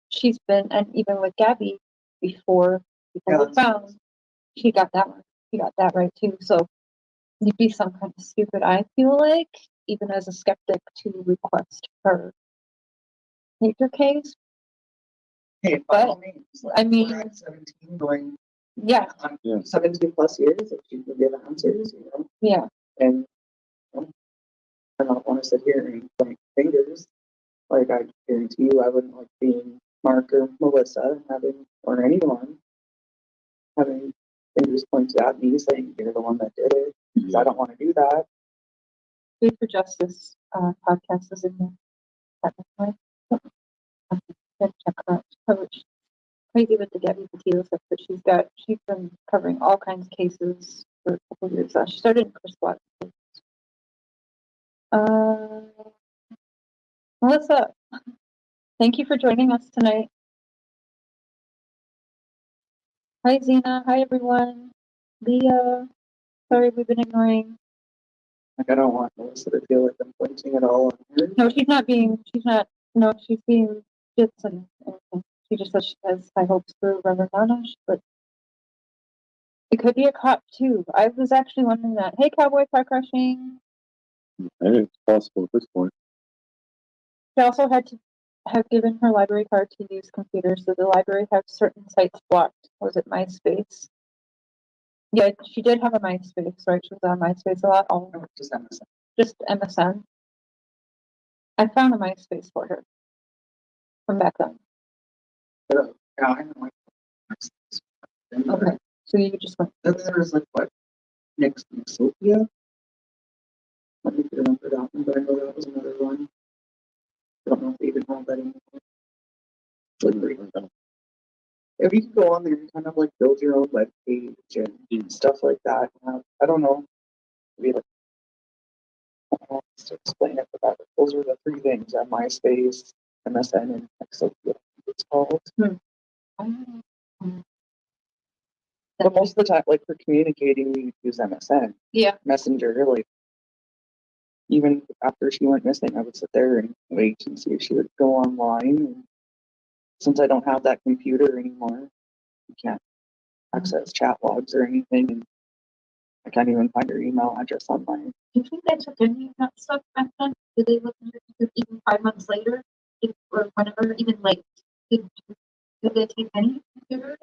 she's been, and even with Gabby before people were found, she got that one. She got that right too. So you'd be some kind of stupid, I feel like, even as a skeptic, to request her take your case. Hey, by all means. I mean, we're at 17 going, yeah, 17 plus years, if she can give answers, yeah. and I don't want to sit here and point fingers. Like, I guarantee you, I wouldn't like being Mark or Melissa or anyone having fingers pointed at me saying you're the one that did it. 'Cause I don't want to do that. Food for Justice podcast is in there. Check her out. She's crazy with the Gabby Petito stuff, but she's been covering all kinds of cases for a couple of years. She started in Chris Watt. Melissa, thank you for joining us tonight. Hi Zena, hi everyone. Leah, sorry we've been ignoring. Like, I don't want Melissa to feel like I'm pointing it all on her. No, she's not, no, she's being just and everything. She just says she has high hopes for Reverend Vanish, but it could be a cop too. I was actually wondering that. Hey, Cowboy Car Crushing. And it's possible at this point. She also had to have given her library card to use computers, so the library had certain sites blocked. Was it MySpace? Yeah, she did have a MySpace, right? She was on MySpace a lot. Oh, No, just MSN. just MSN. I found a MySpace for her from back then. Yeah, I know. Okay, so you just went. Then there was like what? Nixopia? I don't remember that one, but I know that was another one. I don't know if they even have that anymore. If you can go on there and kind of like build your own web page and stuff like that, I don't know. Maybe like, I don't know how to explain it, but those are the three things: MySpace, MSN, and Nixopia. It's called. But most of the time, like for communicating, we use MSN. Yeah. Messenger, like even after she went missing, I would sit there and wait and see if she would go online. And since I don't have that computer anymore, I can't access chat logs or anything, and I can't even find her email address online. Do you think they took any of that stuff back then? Did they look at it even 5 months later? Or whenever, even like, did they take any computer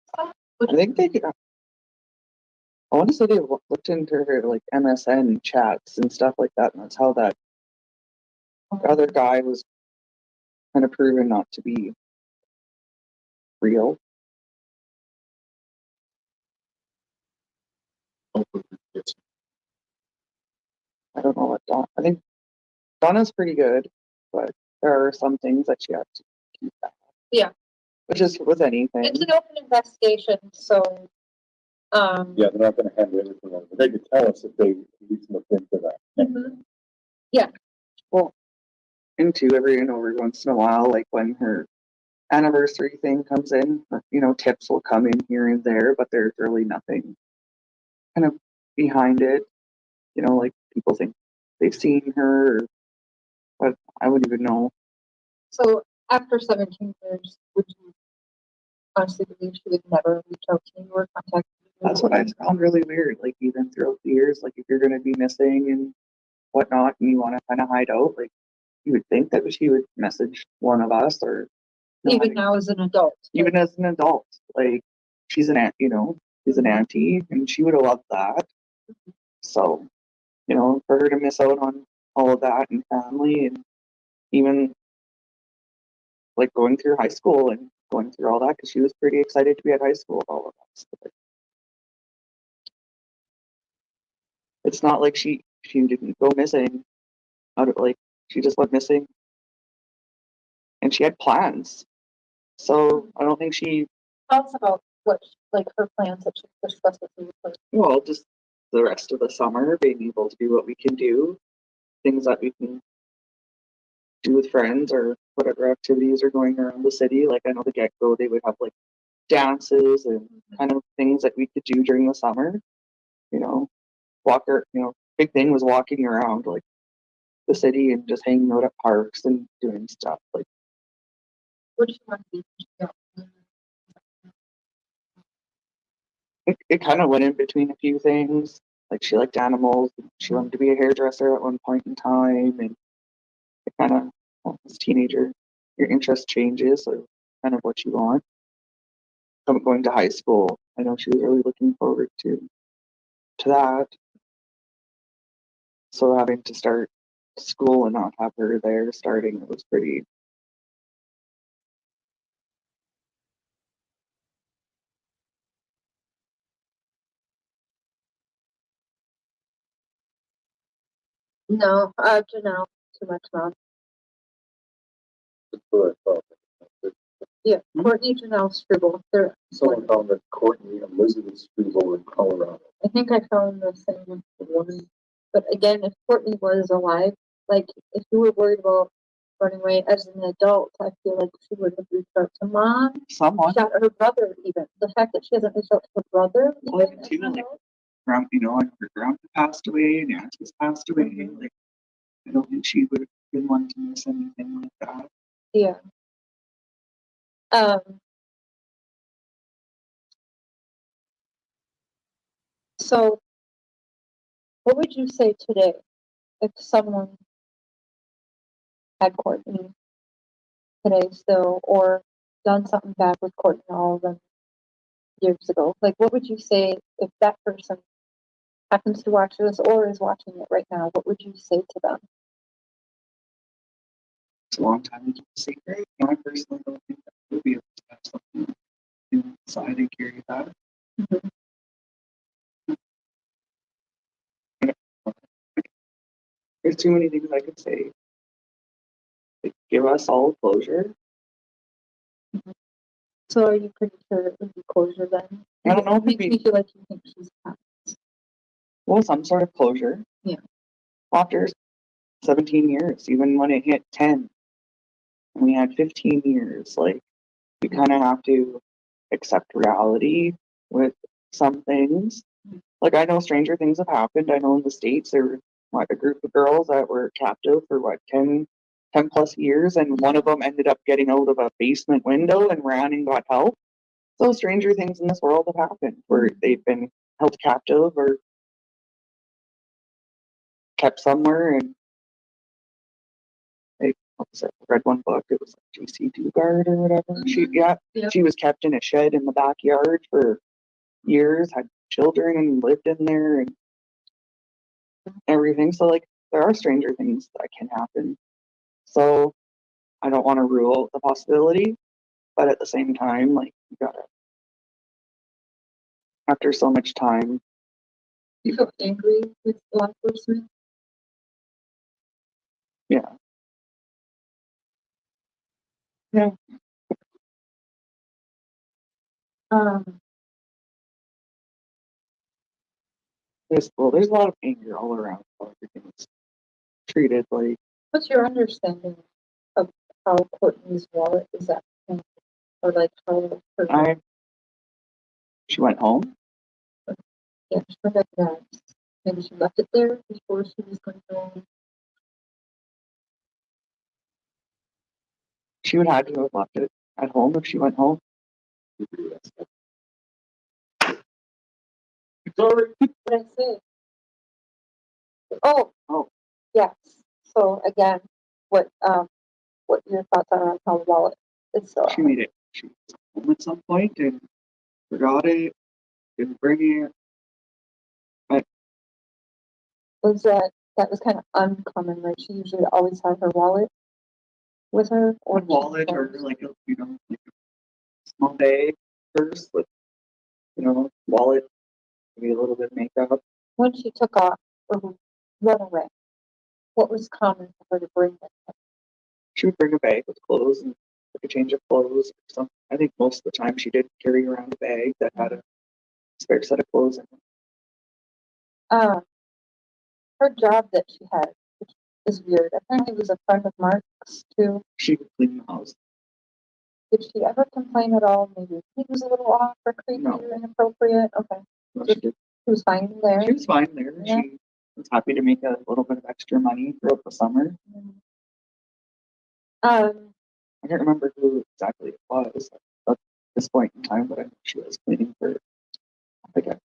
stuff? I think they could. I want to say they looked into her like MSN chats and stuff like that, and that's how that other guy was kind of proven not to be real. I don't know what I think Donna's pretty good, but there are some things that she has to keep back. Yeah. Which is with anything. It's an open investigation, so Yeah, they're not gonna hand everything over. They could tell us if they at least looked into that. mhm. Well, and two, every once in a while, like when her anniversary thing comes in, tips will come in here and there, but there's really nothing kind of behind it. Like people think they've seen her, but I wouldn't even know. So after 17 years, would you honestly believe she would never reach out to you or contact you? That's what I found really weird. Like even throughout the years, like if you're going to be missing and whatnot, and you want to kind of hide out, like you would think that she would message one of us, or Even now as an adult. even as an adult, like she's an aunt, she's an auntie, and she would have loved that. So, for her to miss out on all of that and family, and even like going through high school and going through all that, because she was pretty excited to be at high school with all of us. It's not like she didn't go missing out of like she just went missing, and she had plans. So I don't think she. Tell us about what, like her plans that she discussed with you. Well, just the rest of the summer, being able to do what we can do, things that we can do with friends, or whatever activities are going around the city. Like I know the get-go, they would have like dances and kind of things that we could do during the summer. Big thing was walking around like the city and just hanging out at parks and doing stuff. Like What do you want to be? it kind of went in between a few things. Like she liked animals. She wanted to be a hairdresser at one point in time, and it kind of, as a teenager, your interest changes, or kind of what you want. Going to high school, I know she was really looking forward to that. So having to start school and not have her there starting, it was pretty. No, Janelle, too much now. That's what I thought. Yeah, Courtney Janelle Struble. Someone found that Courtney Elizabeth Struble in Colorado. I think I found the same one. But again, if Courtney was alive, like if you were worried about running away as an adult, I feel like she would have reached out to mom, Someone. shot her brother even. The fact that she hasn't reached out to her brother. Well, even too, like, and her grandpa passed away, and aunt has passed away. Mhm. Like, I don't think she would have been one to miss anything like that. Yeah. Um, so what would you say today if someone had Courtney today still, or done something bad with Courtney all of them years ago? Like, what would you say if that person happens to watch this or is watching it right now? What would you say to them? It's a long time to keep a secret. I personally don't think that would be able to have something inside and carry that. There's too many things I could say. Like, give us all closure. So are you pretty sure it would be closure then? I don't know if It it'd makes be, me feel like you think she's not. well, some sort of closure. Yeah. After 17 years, even when it hit 10, and we had 15 years, like, you kind of have to accept reality with some things. Like, I know stranger things have happened. I know in the States there were a group of girls that were captive for 10 plus years, and one of them ended up getting out of a basement window and ran and got help. So stranger things in this world have happened where they've been held captive or kept somewhere, and I read one book. It was like JC Dugard or whatever. She was kept in a shed in the backyard for years, had children, and lived in there and everything. So like, there are stranger things that can happen. So I don't want to rule out the possibility, but at the same time, like, you gotta, after so much time, You feel angry with law enforcement? yeah. Yeah. Um, There's a lot of anger all around how everything's treated. Like, what's your understanding of how Courtney's wallet is at, or like how her, she went home. yeah, she put that, maybe she left it there before she was going home. She would have to have left it at home if she went home. Sorry. What did I say? Oh, yes. So again, what your thoughts are on how the wallet is still She out? made it. She was home at some point and forgot it. Didn't bring it. Was that was kind of uncommon, right? She usually always had her wallet with her, or A wallet or like a like a small bag, purse with wallet, maybe a little bit of makeup. when she took off or run away, what was common for her to bring with her? She would bring a bag with clothes and like a change of clothes or something. I think most of the time she did carry around a bag that had a spare set of clothes in it. Her job that she had, which is weird. Apparently, it was a friend of Mark's too. She would clean the house. Did she ever complain at all? Maybe he was a little off or creepy No. or inappropriate. Okay, No, so she did. she was fine there. She was fine there. Yeah. She was happy to make a little bit of extra money throughout the summer. I can't remember who exactly it was at this point in time, but I know she was cleaning for like a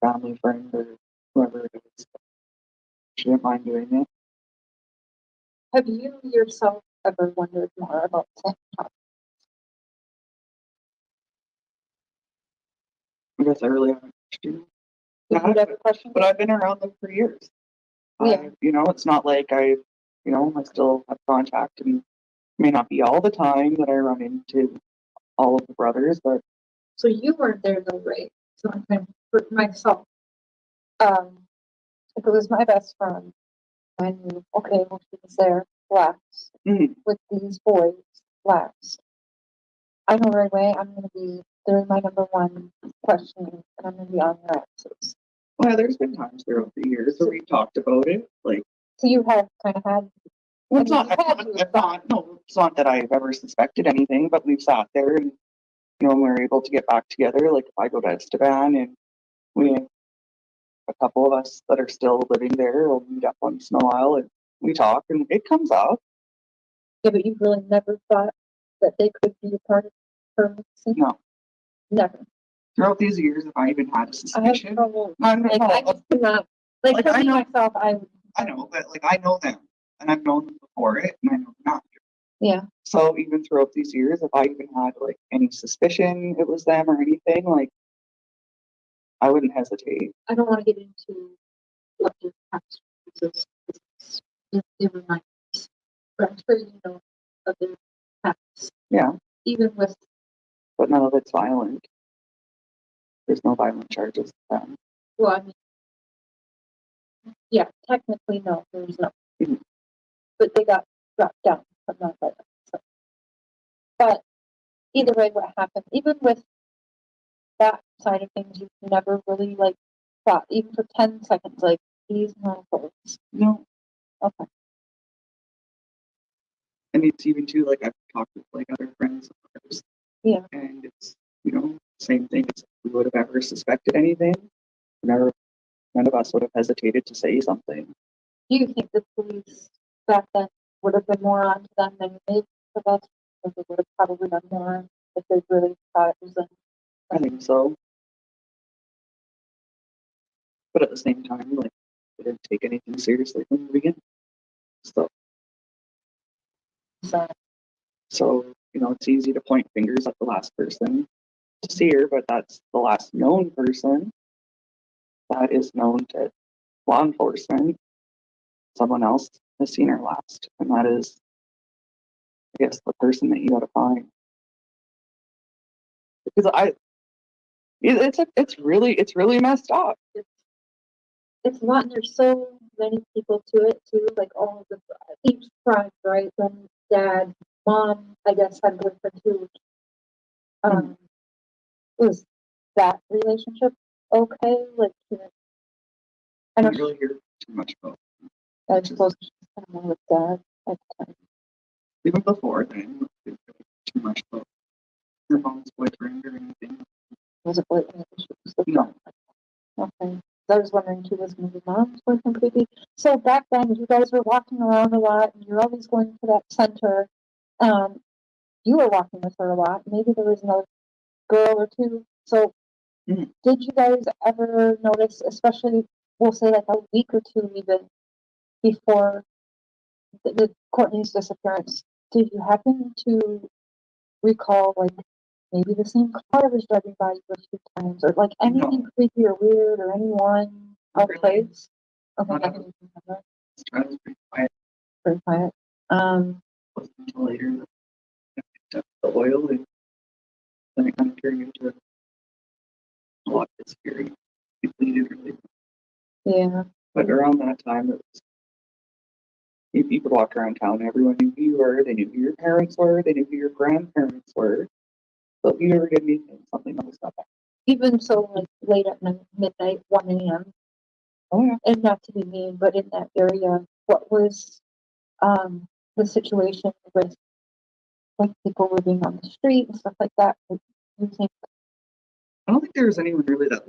family friend or whoever it is. She didn't mind doing it. Have you yourself ever wondered more about Sam? I guess I really haven't questioned Did you that, ever question? but I've been around them for years. Yeah. It's not like I still have contact, and may not be all the time that I run into all of the brothers, but So you weren't there though, right? So I'm kind of for myself. If it was my best friend, I knew, okay, well, she was there last with these boys last. I know right away I'm going to be, they're my number one questioning, and I'm going to be on their answers. well, there's been times throughout the years where we've talked about it, like. So you have kind of had. Well, it's not that I've ever suspected anything, but we've sat there and, we're able to get back together. Like, if I go to Esteban and we have a couple of us that are still living there, we'll meet up once in a while and we talk and it comes up. Yeah, but you've really never thought that they could be a part of her missing? No. Never. Throughout these years, if I even had a I have suspicion, trouble. I know, Like, I just cannot, like, Like, for I me, know- myself, I know, but like I know them, and I've known them before it, and I know them after. yeah, So even throughout these years, if I even had like any suspicion it was them or anything, like I wouldn't hesitate. I don't wanna get into what their past was. They were minors. But I'm sure you know of their past, Yeah, even with, but none of it's violent. There's no violent charges. well, I mean, yeah, technically, no, there's no. Mhm. But they got dropped down from that level, so. But either way, what happened, even with that side of things, you never really like thought, even for 10 seconds, like, these non-folks. No, Okay. and it's even too like I've talked with like other friends of ours, Yeah. and it's same thing. It's if we would have ever suspected anything, never, none of us would have hesitated to say something. Do you think the police back then would have been more on to them than maybe for us? Or they would have probably done more if they really thought it was them? I think so. But at the same time, like, they didn't take anything seriously from the beginning. So, So, it's easy to point fingers at the last person to see her, but that's the last known person that is known to law enforcement. Someone else has seen her last, and that is, I guess, the person that you gotta find. Because it's really messed up. it's a lot, and there's so many people to it too, like all of the, each tribe, right? When dad, mom, I guess, had a boyfriend too. Was that relationship okay? Like, I I know don't really hear too much about I suppose she's kind of more with dad at the time. even before then. Too much about her mom's boyfriend or anything. Was it boyfriend issue? No, Okay. I was wondering too, was maybe mom's boyfriend creepy? So back then, you guys were walking around a lot, and you're always going to that center. You were walking with her a lot. Maybe there was another girl or two. So, Mhm. did you guys ever notice, especially, we'll say like a week or two even before the Courtney's disappearance, did you happen to recall like maybe the same car was driving by you a few times, or like anything creepy or weird, or anyone out of Really? place? Okay, Not nothing you can remember. I was pretty quiet. Very quiet. It wasn't until later that I picked up the oil, and then it kind of turned into a lot of scary. It bleeded really. Yeah. But around that time, it was, you could walk around town, everyone knew who you were, they knew who your parents were, they knew who your grandparents were. So if you ever did anything, something always got back. Even so, like late at night, midnight, 1 a.m. Oh yeah. And not to be mean, but in that area, what was the situation with like people living on the street and stuff like that? Like, you think, I don't think there was anyone really that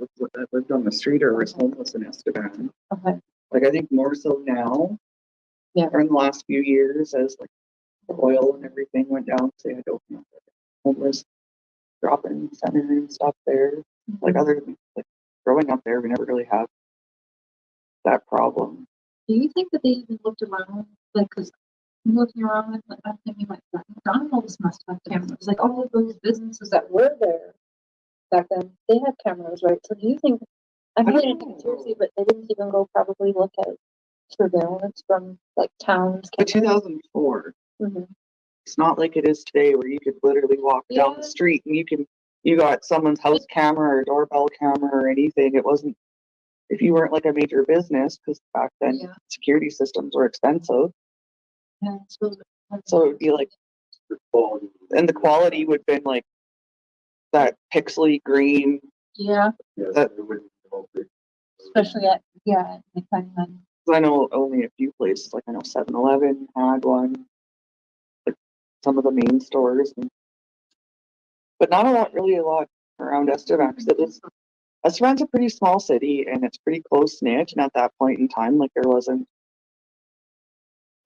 lived on the street or was homeless in Esteban. okay, Like I think more so now, yeah, or in the last few years, as like the oil and everything went down, so they had to open up like, homeless drop-in center and stuff there. Like other than like growing up there, we never really had that problem. do you think that they even looked around, like, cause looking around, like, I'm thinking like, McDonald's must have cameras, like all of those businesses that were there back then. They had cameras, right? So do you think, I mean, they didn't take it seriously, but they didn't even go probably look at surveillance from like towns. But 2004, Mm-hmm. it's not like it is today where you could literally walk down the street and you got someone's house camera or doorbell camera or anything. It wasn't, if you weren't like a major business, because back then security systems were expensive. Yeah, So it would be like, and the quality would have been like that pixely green. Yeah, That, especially at, depending on. I know only a few places, like I know 7-Eleven had one, like some of the main stores, but not a lot around Estevan, because Estevan's a pretty small city and it's pretty close knit, and at that point in time, like there wasn't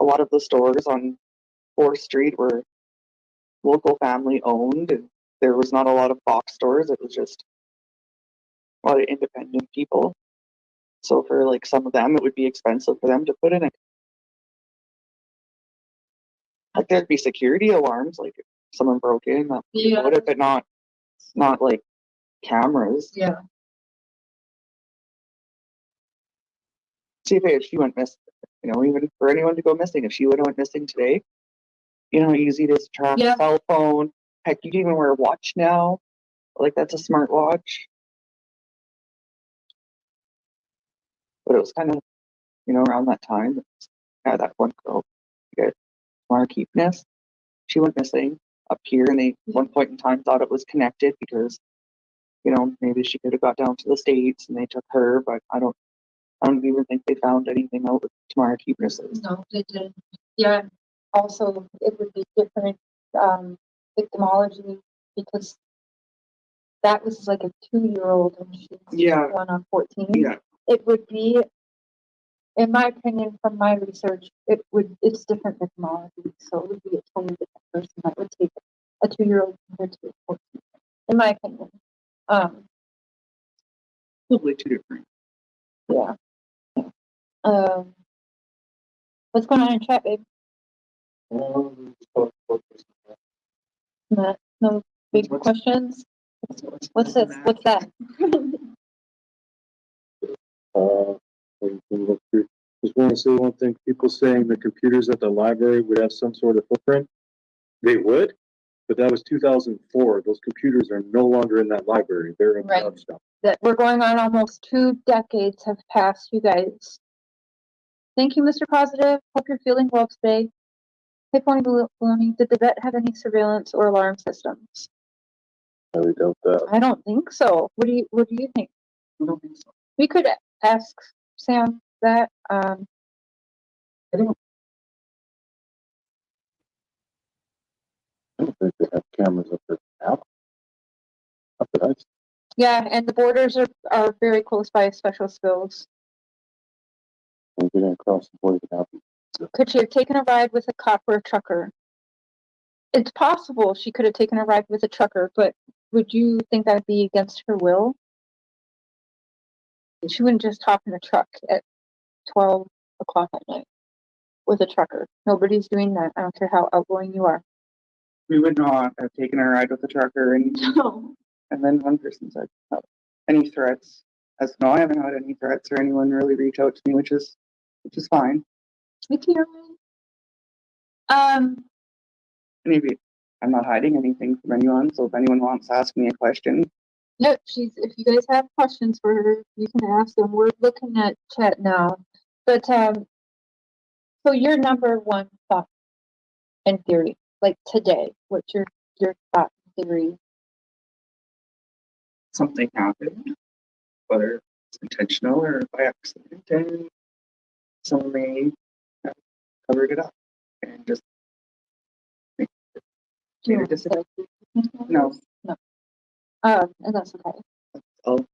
a lot of the stores on 4th Street were local family owned, and there was not a lot of box stores. It was just a lot of independent people. So for like some of them, it would be expensive for them to put in it. Like there'd be security alarms, like if someone broke in, that Yeah. would have, but not like cameras. Yeah. See if she went missing, even for anyone to go missing, if she would have went missing today, how easy it is to track Yeah. a cell phone. Heck, you can even wear a watch now. Like that's a smart watch. But it was kind of, around that time, that one girl, Marquise, she went missing up here, and they at one point in time thought it was connected because, maybe she could have got down to the States and they took her, but I don't even think they found anything out with Tamara Keepnesses. No, they didn't. Yeah. Also, it would be different victimology because that was like a 2-year-old and she's Yeah. going on 14. Yeah. It would be, in my opinion, from my research, it's different victimology. So it would be a totally different person that would take a 2-year-old compared to a 14. In my opinion. Probably two different. Yeah. What's going on in chat, babe? No big questions? What's this? What's that? Just want to say one thing. People saying the computers at the library would have some sort of footprint. They would, but that was 2004. Those computers are no longer in that library. They're in Right. Johnstown. That we're going on almost 2 decades have passed, you guys. Thank you, Mr. Positive. Hope you're feeling well today. Hey, Pony Baloney, did the vet have any surveillance or alarm systems? I really doubt that. I don't think so. What do you think? I don't think so. We could ask Sam that. I don't think they have cameras up there now. Not that I've seen. Yeah, and the borders are very close by special skills. When you get across the border now. Could she have taken a ride with a cop or a trucker? It's possible she could have taken a ride with a trucker, but would you think that'd be against her will? She wouldn't just hop in a truck at 12 o'clock at night with a trucker. Nobody's doing that. I don't care how outgoing you are. We would not have taken a ride with the trucker, and then one person said, "Oh, any threats?" I said, "No, I haven't had any threats or anyone really reach out to me, which is fine." Maybe I'm not hiding anything from anyone, so if anyone wants to ask me a question, Yep, if you guys have questions for her, you can ask them. We're looking at chat now. But so your number one thought and theory, like today, what's your thought and theory? something happened, whether it's intentional or by accident, and someone may have covered it up and just made it disappear. No. And that's okay. So,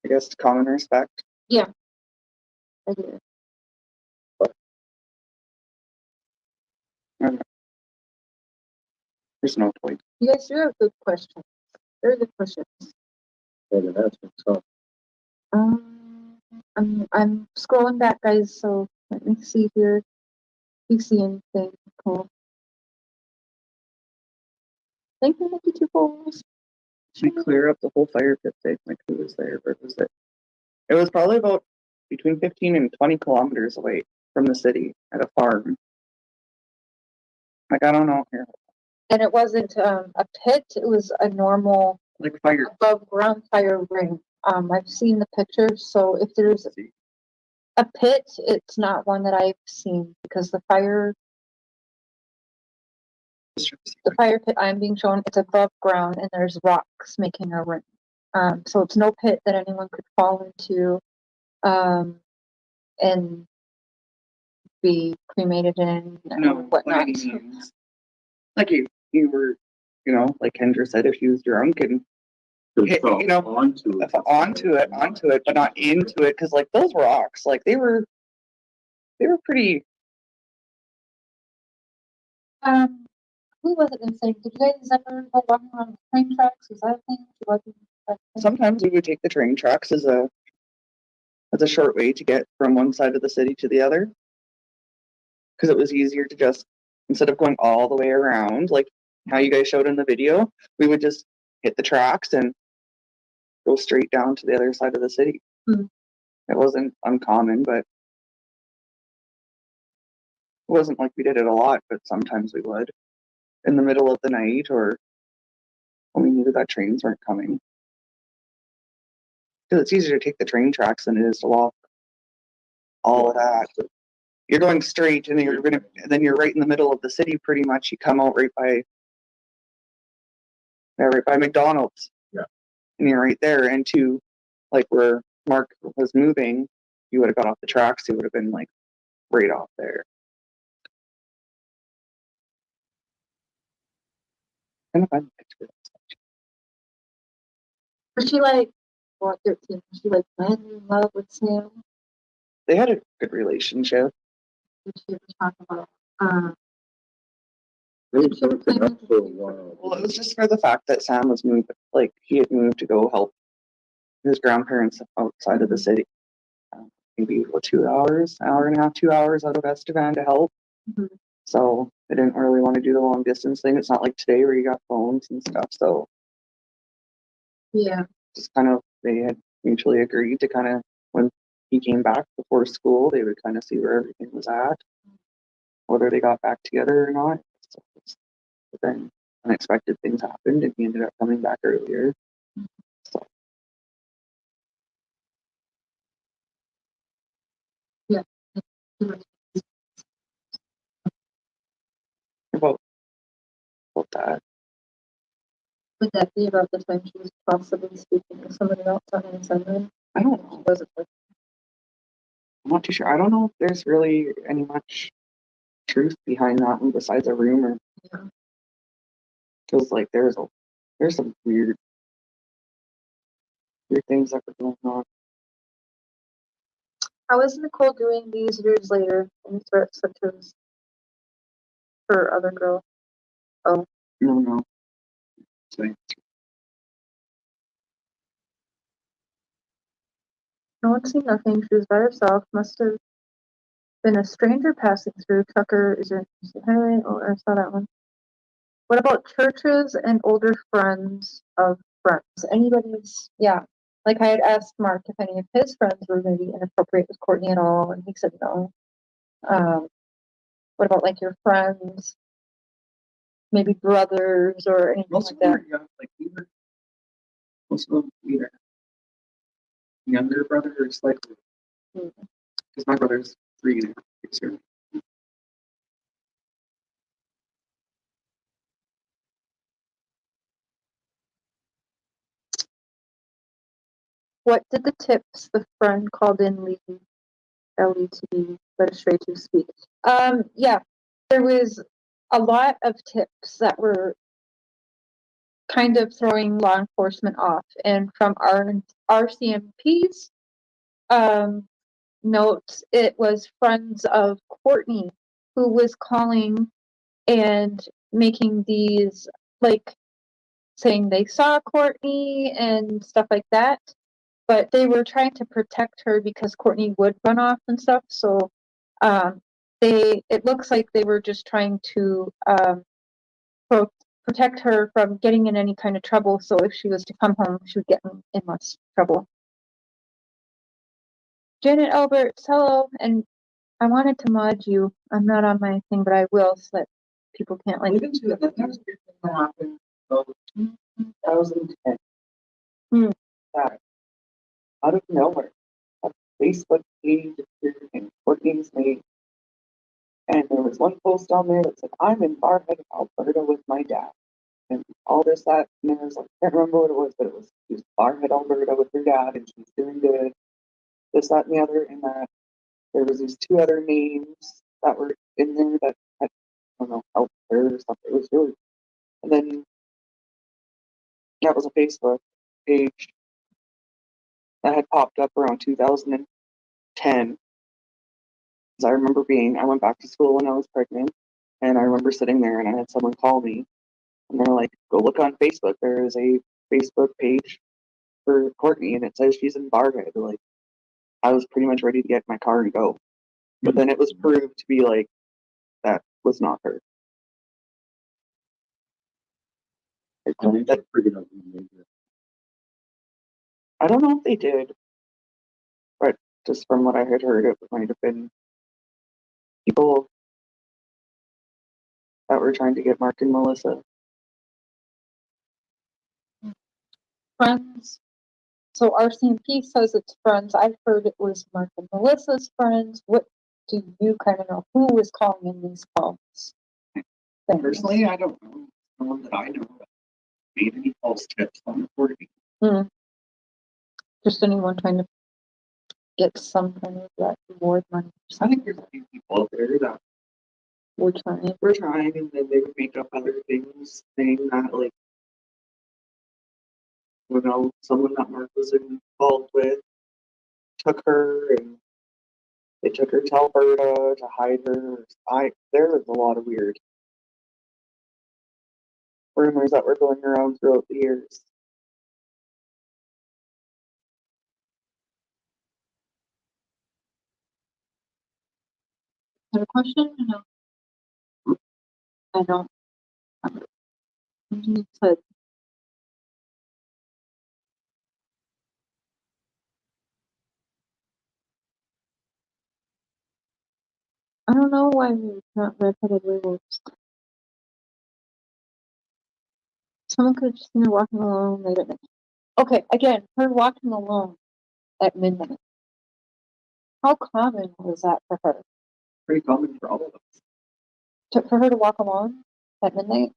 I guess common respect. Yeah. I do. There's no point. You guys do have good questions. Very good questions. So I'm scrolling back, guys, so let me see here. Do you see anything cool? Thank you, Nikki Two Poles. We clear up the whole fire pit thing, like who was there, where was it? It was probably about between 15 and 20 kilometers away from the city at a farm. Like, I don't know here. And it wasn't a pit, it was a normal Like fire. above ground fire ring. I've seen the pictures, so if there's a pit, it's not one that I've seen because the fire pit I'm being shown, it's above ground and there's rocks making a ring. So it's no pit that anyone could fall into and be cremated in No, or whatnot. by any means. Like you were, like Kendra said, if she was drunk and hit, onto it, but not into it, because like those rocks, like they were pretty. who was it been saying? Did you guys ever go walking around the train tracks? Was that a thing? Sometimes we would take the train tracks as a short way to get from one side of the city to the other. Because it was easier to just, instead of going all the way around, like how you guys showed in the video, we would just hit the tracks and go straight down to the other side of the city. Hmm. It wasn't uncommon, but it wasn't like we did it a lot, but sometimes we would in the middle of the night or when we knew that trains weren't coming. Because it's easier to take the train tracks than it is to walk all of that. You're going straight and then you're right in the middle of the city pretty much. You come out right by McDonald's. Yeah. And you're right there. And to like where Mark was moving, you would have got off the tracks, you would have been like right off there. Kind of fun picture. Was she like, what, 13? Was she like madly in love with Sam? They had a good relationship. Did she ever talk about, They've broken up for a while. Well, it was just for the fact that Sam was moved, like he had moved to go help his grandparents outside of the city. Maybe 2 hours, hour and a half, 2 hours out of Estevan to help. Mhm. So they didn't really want to do the long distance thing. It's not like today where you got phones and stuff. So yeah. just kind of, they had mutually agreed to kind of, when he came back before school, they would kind of see where everything was at, whether they got back together or not. So, but then unexpected things happened and he ended up coming back earlier. So. Yeah. About that. Would that be about the time she was possibly speaking to somebody else on the assignment? I don't know. Was it like, I'm not too sure. I don't know if there's really any much truth behind that one besides a rumor. yeah. Because like there's some weird things that were going on. How is Nicole doing these years later? Any threats such as her other girl? Oh, No. So, no one seen nothing. She was by herself. Must have been a stranger passing through. Tucker is it? Oh, I saw that one. What about churches and older friends of friends? Anybody's, yeah. Like I had asked Mark if any of his friends were maybe inappropriate with Courtney at all, and he said no. What about like your friends, maybe brothers or anything most like of them that? are young, like most of them either younger brother or slightly. Because my brother's 3.5 years old. What did the tips the friend called in lead Ellie to be led astray to speak? Yeah, there was a lot of tips that were kind of throwing law enforcement off, and from our RCMP's notes, it was friends of Courtney who was calling and making these, like, saying they saw Courtney and stuff like that, but they were trying to protect her because Courtney would run off and stuff. So it looks like they were just trying to protect her from getting in any kind of trouble. So if she was to come home, she would get in less trouble. Janet Alberts, hello, and I wanted to mod you. I'm not on my thing, but I will so that people can't like. Even to the next thing that happened about 2010. That out of nowhere, a Facebook page appeared in Courtney's name. And there was one post on there that said, I'm in Barhead, Alberta with my dad. And all this, that, and there was like, I can't remember what it was, but it was she was Barhead, Alberta with her dad, and she's doing good. This, that, and the other, and that there was these 2 other names that were in there that had, I don't know, helped her or something. It was really, and then that was a Facebook page that had popped up around 2010. Because I remember I went back to school when I was pregnant, And I remember sitting there and I had someone call me and they're like, go look on Facebook. There is a Facebook page for Courtney and it says she's in Barhead. Like, I was pretty much ready to get in my car and go. But then it was proved to be like, that was not her. I don't know if they did, but just from what I had heard, it might have been people that were trying to get Mark and Melissa. Friends. So RCMP says it's friends. I've heard it was Mark and Melissa's friends. What do you kind of know? Who was calling in these calls? Personally, I don't know. No one that I know made any false tips on the Courtney. Just anyone trying to get some kind of that reward money. I think there's a few people out there that We're trying. were trying, and then they would make up other things, saying that, like, you know, someone that Mark was involved with took her, and they took her to Alberta to hide her. There was a lot of weird rumors that were going around throughout the years. Have a question? No. I don't. You said I don't know why it's not repetitively works. Someone could have just seen her walking alone late at night. Okay, again, her walking alone at midnight. How common was that for her? Pretty common for all of us. For her to walk alone at midnight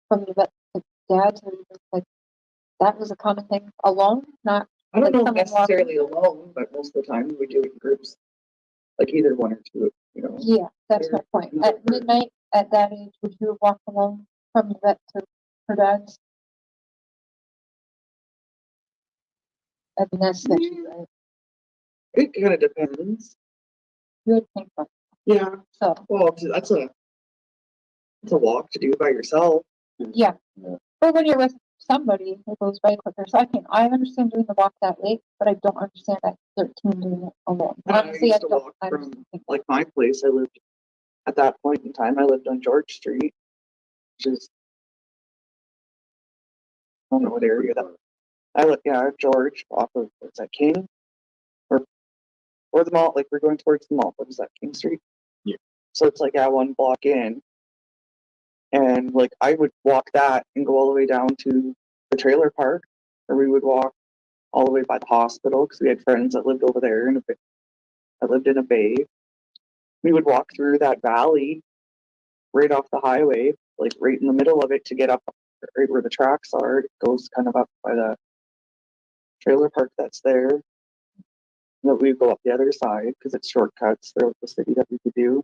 from the vet to dad's, or like that was a common thing. Alone, not. I don't like know someone necessarily alone, but most of the time we do it in groups. Like either one or two, you know. Yeah, that's my point. At midnight, at that age, would you have walked alone from the vet to her dad's? I mean, that's sketchy, right? It kind of depends. You would think so. Yeah. So, Well, that's a walk to do by yourself. yeah. But when you're with somebody, it goes by quicker. So I understand doing the walk that late, but I don't understand at 13 doing it alone. Honestly, I used to don't. walk from like my place. I lived at that point in time. I lived on George Street, which is I don't know what area that. I lived George off of what's that King or the mall. Like we're going towards the mall. What is that, King Street? Yeah. So it's like one block in, and like I would walk that and go all the way down to the trailer park, or we would walk all the way by the hospital because we had friends that lived over there that lived in a bay. We would walk through that valley right off the highway, like right in the middle of it to get up right where the tracks are. It goes kind of up by the trailer park that's there. And then we go up the other side because it's shortcuts throughout the city that we could do.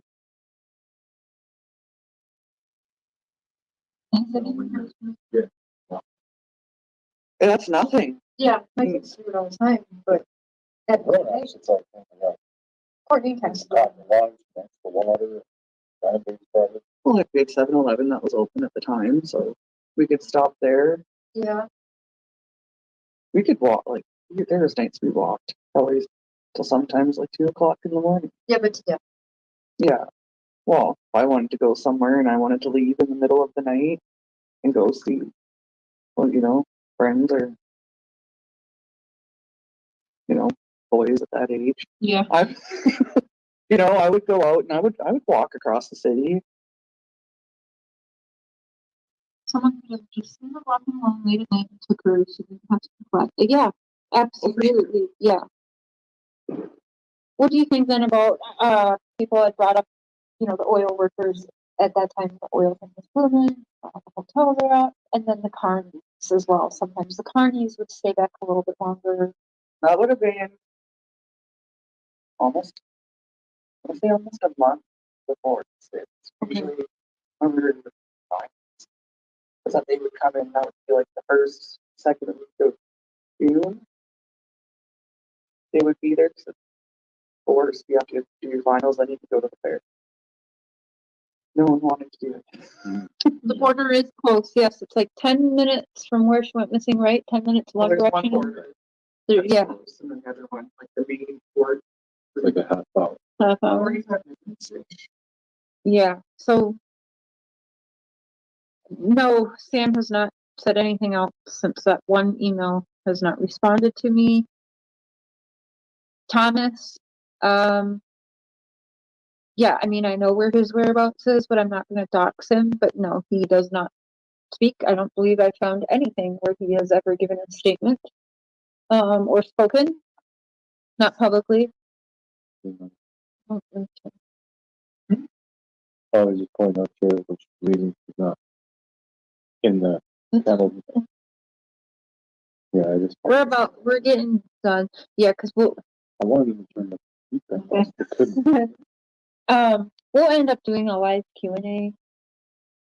Yeah. And that's nothing. Yeah, my kids do it all the time, but at midnight, It's like, Courtney kind of. the lines, the water, kind of things, probably. Well, like we had 7-Eleven that was open at the time, so we could stop there. Yeah. We could walk, like, there was nights we walked probably till sometimes like 2 o'clock in the morning. Yeah, but yeah. Yeah. Well, if I wanted to go somewhere and I wanted to leave in the middle of the night and go see, well, you know, friends or, you know, boys at that age. Yeah. I, you know, I would go out and I would walk across the city. Someone could have just seen her walking along late at night and took her so they have to collect. Yeah, absolutely. Yeah. What do you think then about people had brought up, you know, the oil workers at that time, the oil thing was booming, the hotel they're at, and then the carnies as well. Sometimes the carnies would stay back a little bit longer. That would have been almost, I say almost a month before it's usually under the time. Because that they would come in, that would be like the first, second week of June. They would be there because of course you have to do your finals, then you can go to the fair. No one wanted to do it. The border is close, yes, it's like 10 minutes from where she went missing, right? 10 minutes Well, left there's one direction. border. There, that's yeah, close, and then the other one, like the main port. Like a half hour. half hour. 45 minutes. Yeah, so no, Sam has not said anything else since that one email has not responded to me. Thomas, yeah, I mean, I know where his whereabouts is, but I'm not gonna dox him, but no, he does not speak. I don't believe I found anything where he has ever given a statement, or spoken, not publicly. Mhm. Okay. I was just pointing out here, which reason is not in the settled. Yeah, I just. We're getting done. Yeah, because I wanted to turn the heat back on, but couldn't. we'll end up doing a live Q&A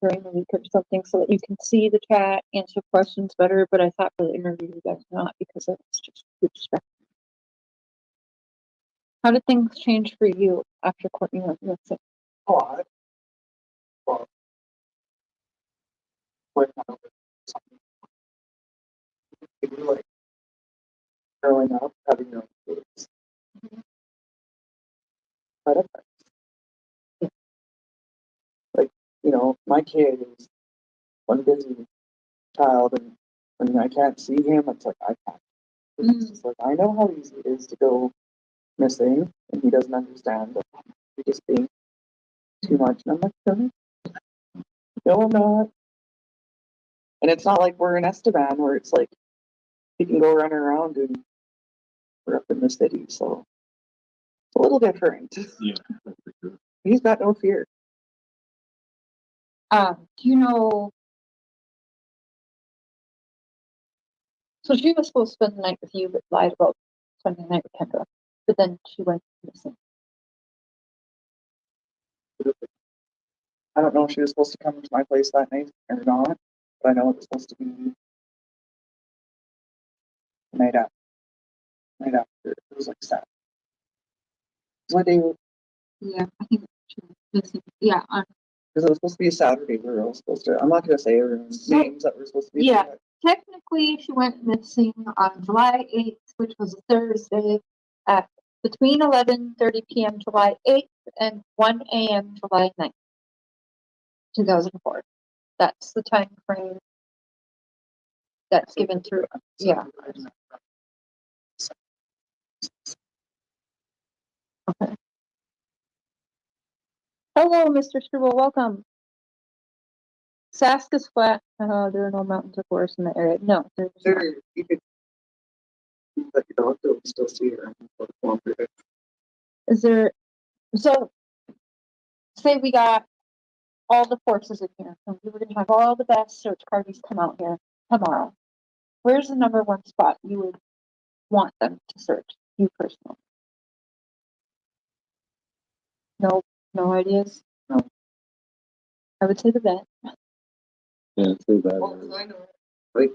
during the week or something so that you can see the chat, answer questions better. But I thought for the interview, you guys not because it's just too distracting. How did things change for you after Courtney went missing? A lot. Well, when I was something, you like growing up, having your own kids. But like, my kid is one busy child, and when I can't see him, it's like I can't. It's just like I know how easy it is to go missing, and he doesn't understand that you're just being too much. And I'm like, no, I'm not. And it's not like we're in Esteban where it's like he can go running around, and we're up in the city, so it's a little different. Yeah. He's got no fear. Do you know? So she was supposed to spend the night with you, but lied about spending the night with Kendra. But then she went missing. I don't know if she was supposed to come to my place that night or not, but I know it was supposed to be the night after. Night after. It was like Saturday. What day? Yeah, I think she was missing. Yeah, Because it was supposed to be a Saturday. We were all supposed to. I'm not going to say everyone's names that were supposed to be. Yeah. There. Technically, she went missing on July 8th, which was a Thursday, at between 11:30 p.m. July 8th and 1 a.m. July 9th, 2004. That's the time frame that's given through. Yeah. Okay. Hello, Mr. Struble. Welcome. Sask is flat. There are no mountains or forests in the area. No, there's not. There, you could. But you don't have to still see her. Is there? So, say we got all the forces in here, and we were going to have all the best search parties come out here tomorrow. Where's the number one spot you would want them to search? You personally? No, no ideas. No. I would say the vet. Yeah, say Well, that. I know. Like,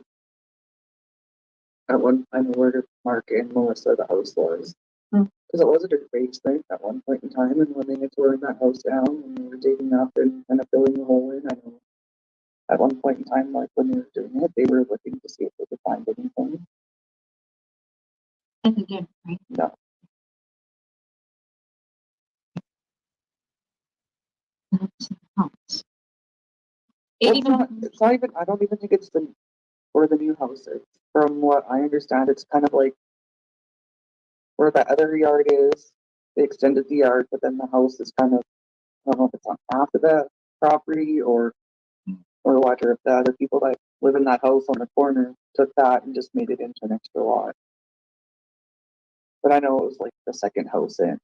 at one, I know where Mark and Melissa the house was. Because it was a dirt base thing at one point in time, and when they had torn that house down and they were digging up and kind of filling the hole in, I know at one point in time, like when they were doing it, they were looking to see if they could find anything. And again, right? No. Well, it's not even, I don't even think it's where the new house is. From what I understand, it's kind of like where the other yard is. They extended the yard, but then the house is kind of, I don't know if it's on half of the property or what, or if the other people that live in that house on the corner took that and just made it into an extra lot. But I know it was like the second house in.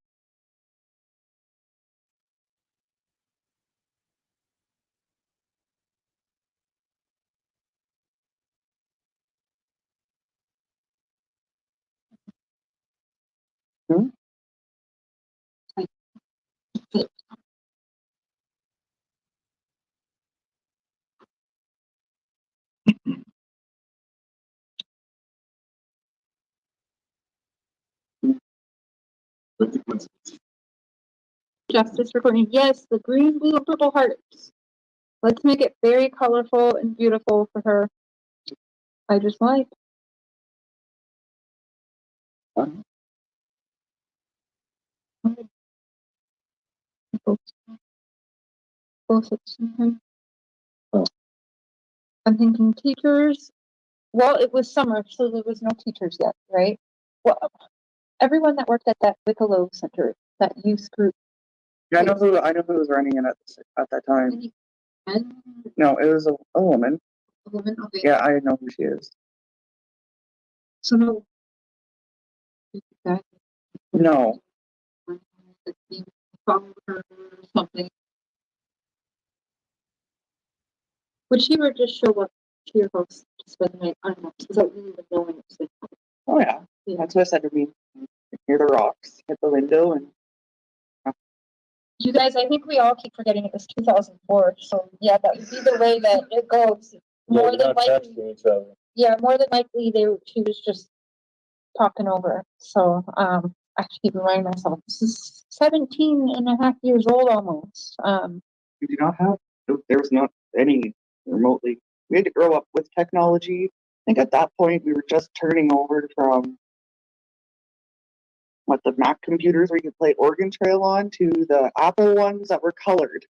Hmm? But it was Justice for Courtney. Yes, the green, blue, and purple hearts. Let's make it very colorful and beautiful for her. I just like. I'm thinking teachers. Well, it was summer, so there was no teachers yet, right? Well, everyone that worked at that Wicklow Center, that youth group. Yeah, I know who was running it at that time. And No, it was a woman. a woman, okay. Yeah, I know who she is. So no. No. Follow her or something. Would she ever just show up to your house to spend the night? I don't know. Without you even knowing it was like, Oh yeah. That's what I said to me. Hear the rocks, hit the window, and you guys, I think we all keep forgetting it was 2004. So yeah, that would be the way that it goes. More than likely, yeah, more than likely she was just popping over. So I keep reminding myself, this is 17 and a half years old almost. we do not have. There was not any remotely. We had to grow up with technology. I think at that point we were just turning over from the Mac computers where you could play Oregon Trail on to the Apple ones that were colored.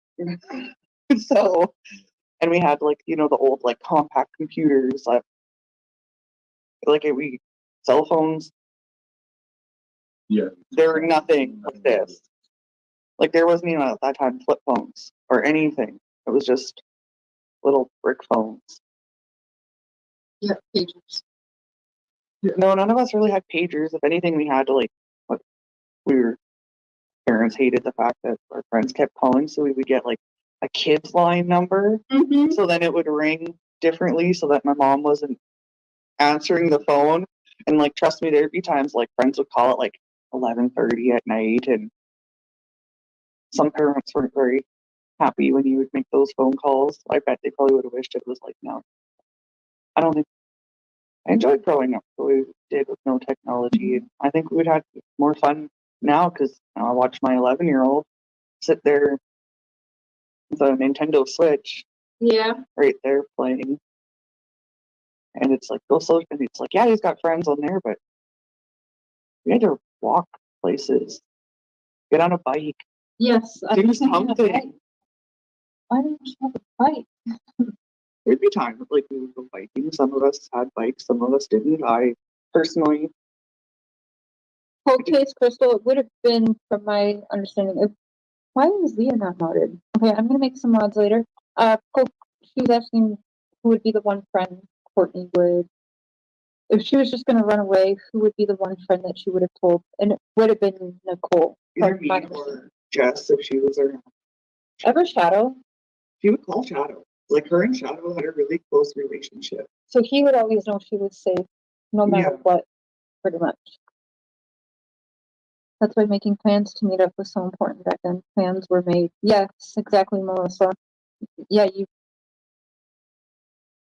So, and we had the old compact computers cell phones. Yeah. There were nothing like this. There wasn't even at that time flip phones or anything. It was just little brick phones. Yeah, pagers. No, none of us really had pagers. If anything, we had to parents hated the fact that our friends kept calling, so we would get a kid's line number. Mm-hmm. So then it would ring differently so that my mom wasn't answering the phone. And trust me, there'd be times friends would call at 11:30 at night, and some parents weren't very happy when you would make those phone calls. I bet they probably would have wished it was now. I don't think I enjoyed growing up the way we did with no technology. And I think we would have more fun now because I watch my 11-year-old sit there with a Nintendo Switch. Yeah. Right there playing. And it's yeah, he's got friends on there, but we had to walk places, get on a bike, Yes. do something. Why didn't you have a bike? There'd be times we would go biking. Some of us had bikes, some of us didn't. I personally. Cold case Crystal, it would have been, from my understanding, why is Leah not modded? Okay, I'm gonna make some mods later. She was asking who would be the one friend Courtney would, if she was just gonna run away, who would be the one friend that she would have told? And it would have been Nicole. Either me or Jess if she was around. Ever Shadow? She would call Shadow. Her and Shadow had a really close relationship. So he would always know she was safe, no matter what, pretty much. That's why making plans to meet up was so important back then. Plans were made. Yes, exactly, Melissa. Yeah, you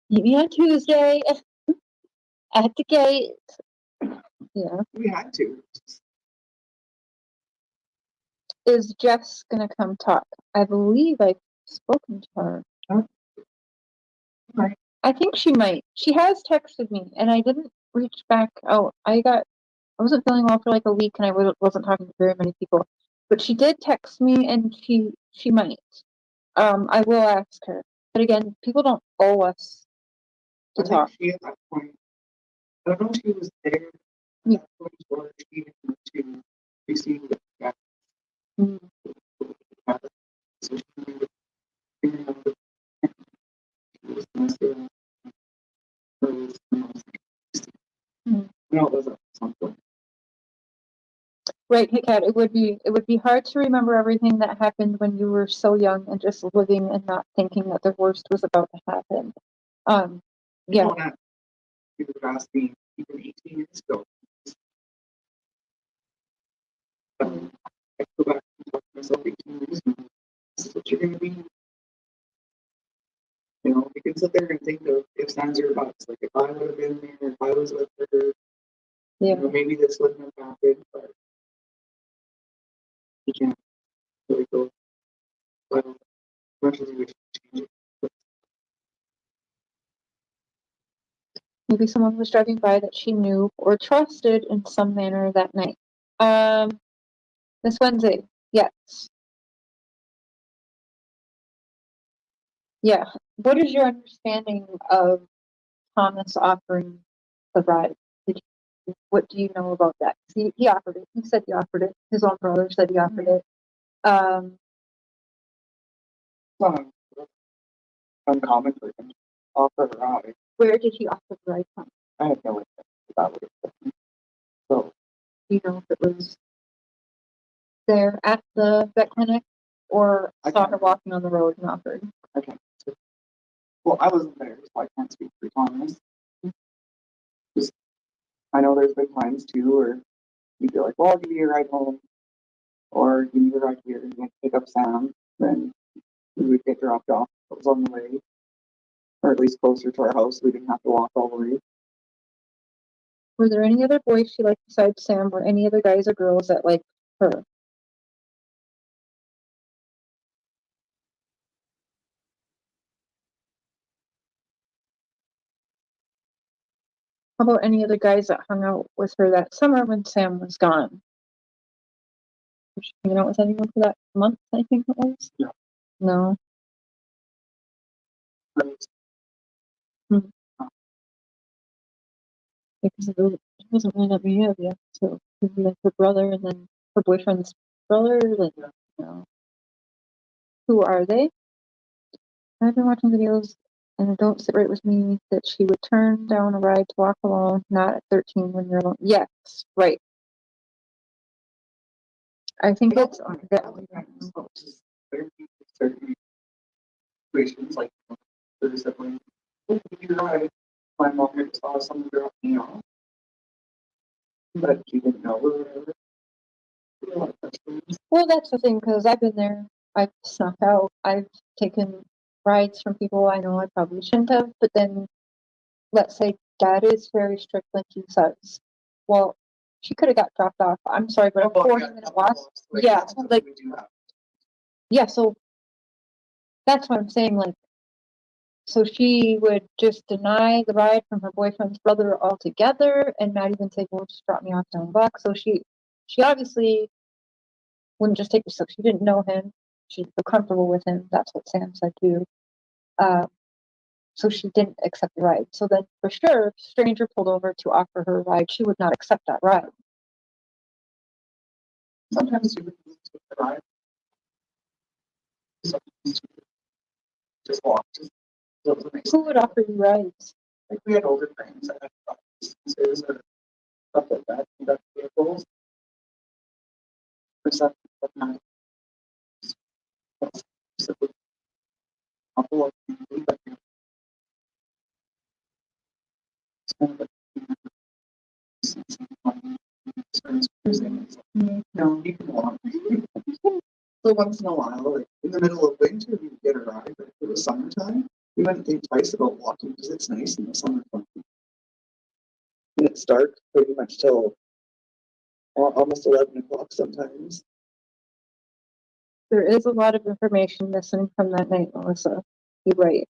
meet me on Tuesday at the gate. Yeah. We had to. Is Jess gonna come talk? I believe I've spoken to her. Right. I think she might. She has texted me, and I didn't reach back out. I wasn't feeling well for a week, and I wasn't talking to very many people. But she did text me, and she might. I will ask her. But again, people don't owe us to talk. She at that point, I don't know if she was there. Yeah. Or she had to receive the feedback. Mm. So she would figure out that she was messing with No, it wasn't something. Right, hey Kat, it would be hard to remember everything that happened when you were so young and just living and not thinking that the worst was about to happen. Yeah. You would ask me even 18 years ago. I go back and talk to myself 18 years ago. This is what you're gonna be. You can sit there and think of ifs, ands, or buts. If I would have been there, if I was with her, Yeah. maybe this wouldn't have happened, but you can't. really cool. Well, eventually we should change it. Maybe someone was driving by that she knew or trusted in some manner that night. Miss Wednesday, yes. Yeah. What is your understanding of Thomas offering the ride? What do you know about that? He offered it. He said he offered it. His own brother said he offered it. It's not uncommon for him to offer a ride. Where did he offer the ride from? I have no idea about what it's been. So, Do you know if it was there at the vet clinic or I saw can't her walking on the road and offered? I can't say. Well, I wasn't there, so I can't speak for Thomas. Just, I know there's been times too where you'd be like, well, I'll give you a ride home, or give me a ride here, and then pick up Sam. Then we would get dropped off. It was on the way, or at least closer to our house. We didn't have to walk all the way. Were there any other boys she liked besides Sam, or any other guys or girls that liked her? How about any other guys that hung out with her that summer when Sam was gone? Was she hanging out with anyone for that month, I think it was? No. No. Because it wasn't really that we have yet. So it was like her brother and then her boyfriend's brother. Like, no. Who are they? I've been watching videos and it don't sit right with me that she would turn down a ride to walk alone, not at 13 when you're alone. Yes, right. I think it's Certain situations, like there's definitely you're right. My mom had saw someone drop me off, but she didn't know or whatever. well, that's the thing because I've been there. I've snuck out. I've taken rides from people I know I probably shouldn't have. But then, let's say Dad is very strict, like he says. Well, she could have got dropped off. I'm sorry, but a 40-minute walk. Yeah, like we do have. yeah. So that's what I'm saying. Like, so she would just deny the ride from her boyfriend's brother altogether, and not even say, "Well, just drop me off down the block." So she obviously wouldn't just take the stuff. She didn't know him. She didn't feel comfortable with him. That's what Sam said too. So she didn't accept the ride. So then, for sure, if a stranger pulled over to offer her a ride, she would not accept that ride. Sometimes you would take the ride. Sometimes you just walk. Who would offer you rides? Like we had older friends that had distances or stuff like that. And that vehicles. For some people, not. So, couple of people, but it's kind of like, no, you can walk. So once in a while, like in the middle of winter, we would get a ride, but if it was summertime, we wouldn't think twice about walking because it's nice in the summertime. And it's dark pretty much till almost 11 o'clock sometimes. There is a lot of information missing from that night, Melissa. You're right.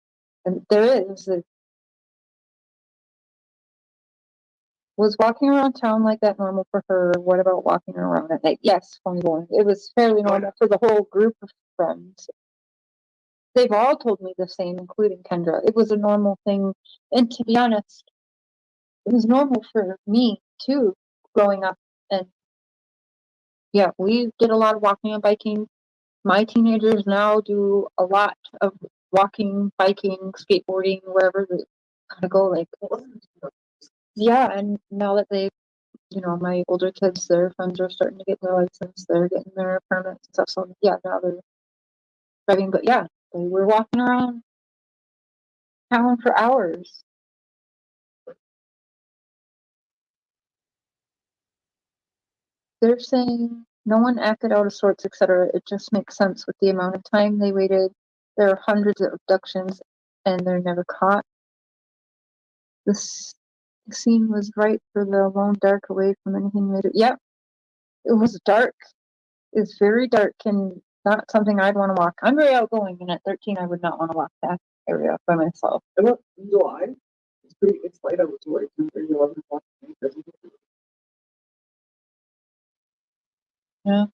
And there is. Was walking around town like that normal for her? What about walking around at night? Yes, funny. It was fairly normal for the whole group of friends. They've all told me the same, including Kendra. It was a normal thing. And to be honest, it was normal for me too, growing up. And yeah, we did a lot of walking and biking. My teenagers now do a lot of walking, biking, skateboarding, wherever they kind of go. Like, yeah, and now that they, my older kids, their friends are starting to get their license, they're getting their permits and stuff. So yeah, now they're driving. But yeah, they were walking around town for hours. They're saying no one acted out of sorts, etc. It just makes sense with the amount of time they waited. There are hundreds of abductions, and they're never caught. This scene was right for the lone dark away from anything later. Yep, it was dark. It's very dark, and not something I'd want to walk. I'm very outgoing, and at 13, I would not want to walk that area by myself. I look in July. It's light out to like 10:30, 11 o'clock. Yeah.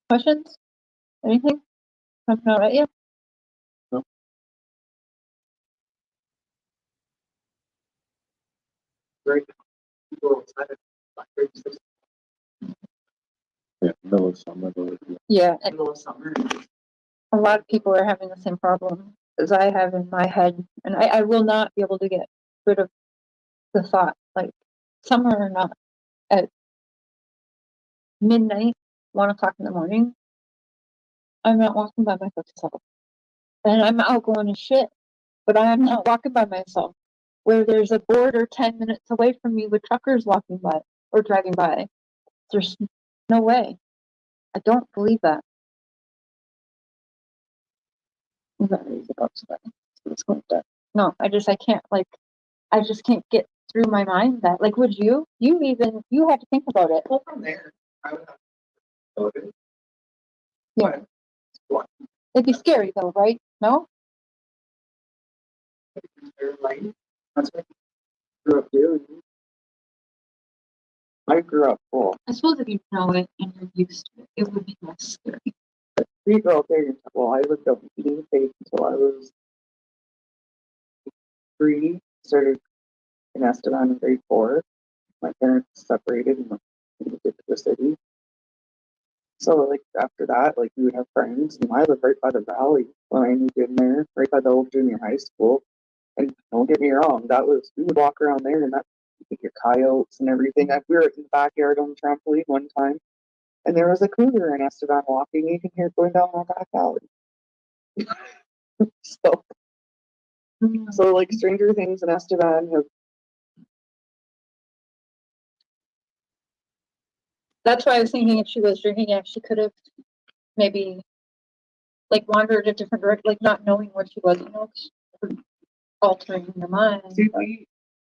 Questions? Anything? Something all right? Yeah. Right. People excited. Yeah, middle of summer. Yeah. And Middle of summer. a lot of people are having the same problem as I have in my head, and I will not be able to get rid of the thought, like, summer or not, at midnight, 1 o'clock in the morning, I'm not walking by myself. And I'm outgoing as shit, but I am not walking by myself. Where there's a border 10 minutes away from me with truckers walking by or driving by. There's no way. I don't believe that. No, I can't, like, I just can't get through my mind that, like, would you? You have to think about it. Well, from there, I would have to go to Yeah. what? It'd be scary though, right? No? That's what I grew up doing. I grew up full. I suppose if you know it and you're used to it, it would be less scary. We grew up there. Well, I lived up in eating faith until I was 3. Started in Esteban in grade 4. My parents separated and moved to the city. So, like, after that, like, we would have friends, and I lived right by the valley when I moved in there, right by the old junior high school. And don't get me wrong, we would walk around there, and you could hear coyotes and everything. We were in the backyard on the trampoline one time, and there was a cougar in Esteban walking. You can hear it going down my back alley. So, like, stranger things in Esteban have. That's why I was thinking if she was drinking, if she could have maybe, like, wandered a different direction, like, not knowing where she was, altering your mind. See,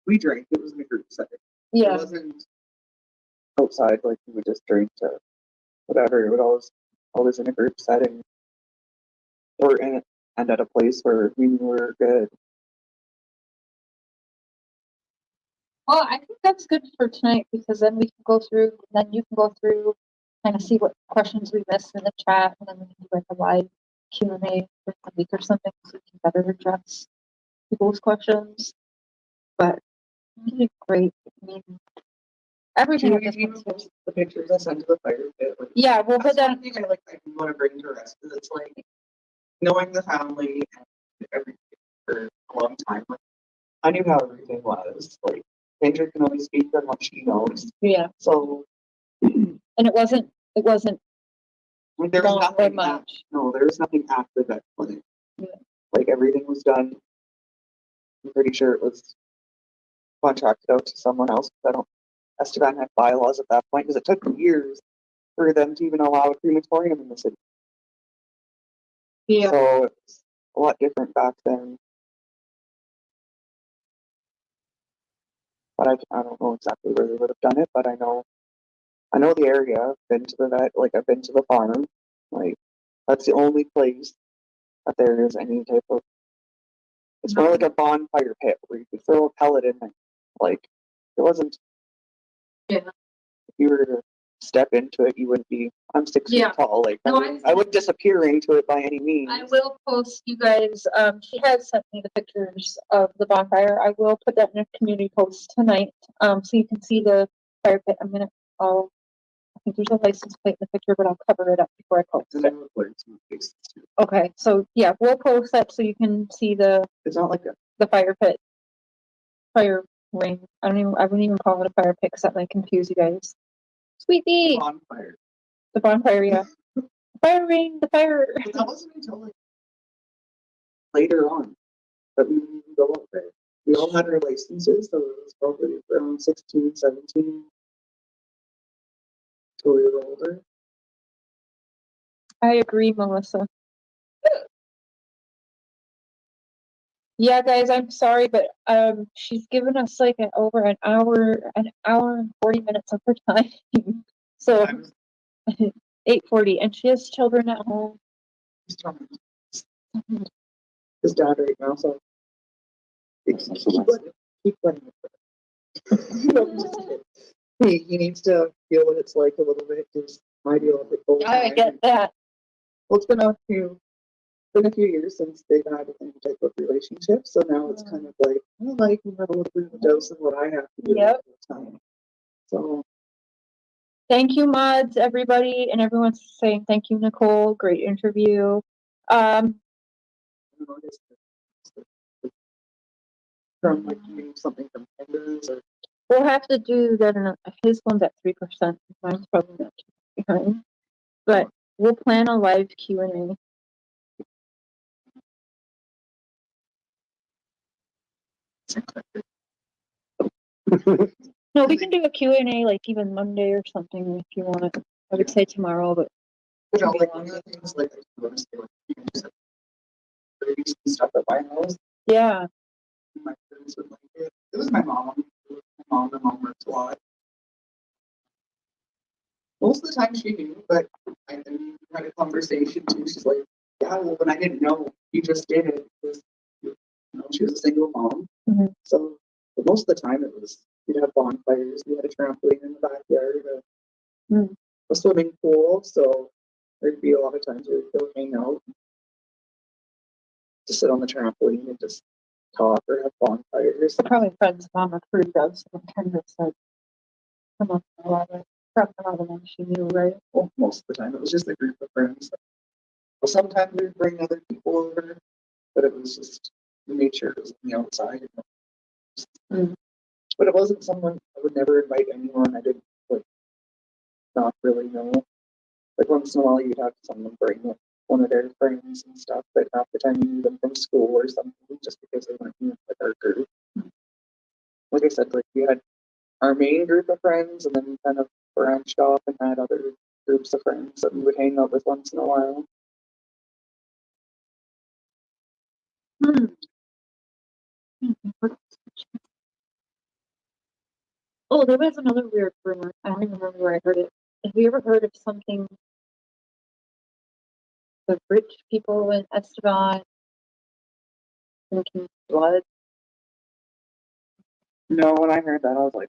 we drank. It was in a group setting. Yeah. It wasn't outside, like, we would just drink to whatever. It was always in a group setting. And at a place where we were good. Well, I think that's good for tonight because then we can go through, then you can go through, kind of see what questions we missed in the chat, and then we can do like a live Q&A for the week or something so we can better address people's questions. But you did great. I mean, everything at this point. The pictures I sent to the fire pit. Like, Yeah, we'll put that. One thing I want to bring to rest is it's like knowing the family and everything for a long time. Like, I knew how everything was. Like, Kendra can only speak on what she knows. Yeah. So, and it wasn't like, there was long or nothing. much. No, there was nothing after that clinic. Yeah. Like, everything was done. I'm pretty sure it was contracted out to someone else. Esteban had bylaws at that point because it took years for them to even allow a crematorium in the city. Yeah. So it's a lot different back then. But I don't know exactly where they would have done it, but I know the area. I've been to the vet, like, I've been to the farm. Like, that's the only place that there is any type of. It's more like a bonfire pit where you could throw a pellet in there. Like, it wasn't. Yeah. If you were to step into it, you wouldn't be. I'm 6 feet tall. Like, No, I wouldn't disappear into it by any means. I will post you guys. She has sent me the pictures of the bonfire. I will put that in a community post tonight. So you can see the fire pit. I think there's a license plate in the picture, but I'll cover it up before I post it. Okay, so yeah, we'll post that so you can see It's not like the fire pit, fire ring. I wouldn't even call it a fire pit because that might confuse you guys. Sweetie, bonfire. the bonfire, yeah. Fire ring, the fire. But that wasn't until like later on that we would go up there. We all had our licenses, so it was probably around 16, 17 till we were older. I agree, Melissa. Yeah, guys, I'm sorry, but she's given us like over an hour and 40 minutes of her time. So 8:40, and she has children at home. He's telling me his dad right now, so keep letting it. No, I'm just kidding. He needs to feel what it's like a little bit, because my deal with it full I time. get that. Well, it's been a few years since they've had any type of relationship, so now it's kind of like, well, like you have a little bit of a dose of what I have to do Yep. all the time. So Thank you, mods, everybody, and everyone's saying thank you, Nicole. Great interview. I don't know, I guess from like getting something from Kendra or We'll have to do that. His one's at 3%. Mine's probably not too behind, but we'll plan a live Q&A. No, we can do a Q&A like even Monday or something if you want. I would say tomorrow, but you know, like one of the things like I noticed they were using babies and stuff at my house. yeah. My friends would like it. It was my mom. My mom works a lot. Most of the time she knew, but I then had a conversation too. She's like, yeah, well, when I didn't know, you just did it. Because, you know, she was a single mom. Mhm. So, but most of the time it was, we'd have bonfires, we had a trampoline in the backyard, a swimming pool. So there'd be a lot of times where we'd go hang out, just sit on the trampoline and just talk or have bonfires. Probably friends mom approved of, so Kendra said, come on, a lot of them she knew, right? Well, most of the time it was just a group of friends. Well, sometimes we'd bring other people over, but it was just, we made sure it was on the outside. But it wasn't someone, I would never invite anyone I didn't like, not really know. Like once in a while you'd have someone bring like, one of their friends and stuff, but half the time you knew them from school or something just because they weren't in like our group. Like I said, like we had our main group of friends and then we kind of branched off and had other groups of friends that we would hang out with once in a while. Oh, there was another weird rumor. I don't even remember where I heard it. Have you ever heard of something? The rich people in Esteban drinking blood. No, when I heard that, I was like,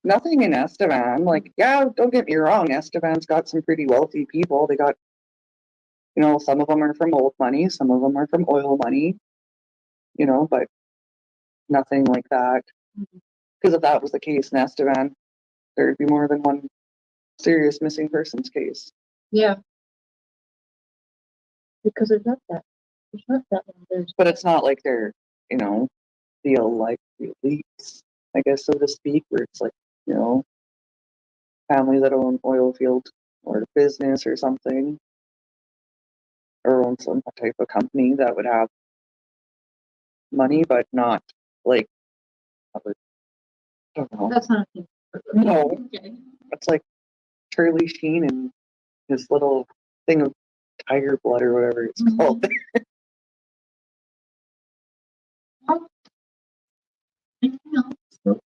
nothing in Esteban. Like, yeah, don't get me wrong, Esteban's got some pretty wealthy people. They got, you know, some of them are from old money, some of them are from oil money, you know, but nothing like that. Because if that was the case in Esteban, there'd be more than one serious missing persons case. Yeah. Because there's not that. There's not that one. There's But it's not like they're, you know, feel like the elites, I guess, so to speak, where it's like, you know, family that own oil field or business or something, or own some type of company that would have money, but not like, I don't know. that's not a thing. No, Okay. it's like Charlie Sheen and his little thing of tiger blood or whatever it's called. Anything else? Do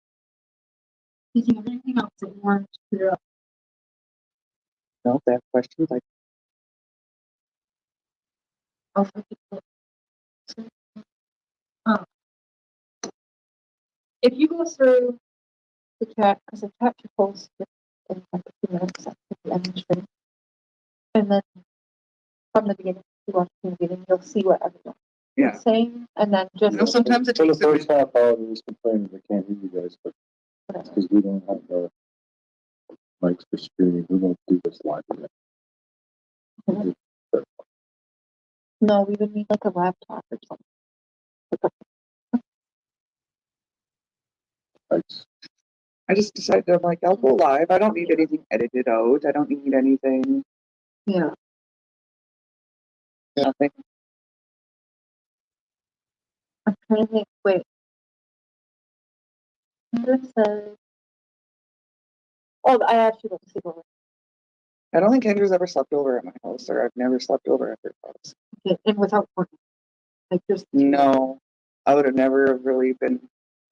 you think of anything else that you want to clear up? No, if they have questions, like, I'll take it. If you go through the chat, because the chat you post in like a few minutes after the end of the stream, and then from the beginning, if you watch from the beginning, you'll see what everyone yeah. is saying, and then just You know, sometimes it For the takes a first half hour, we was complaining we can't hear you guys, but it's because we don't have the mics for streaming. We won't do this live yet. no, we would need like a laptop or something. I just decided, I'm like, I'll go live. I don't need anything edited out. I don't need anything, Yeah. nothing. I'm trying to think. Wait. Kendra says, oh, I asked you about the sleepover. I don't think Kendra's ever slept over at my house, or I've never slept over at her house. Okay, and without working, like just No, I would have never really been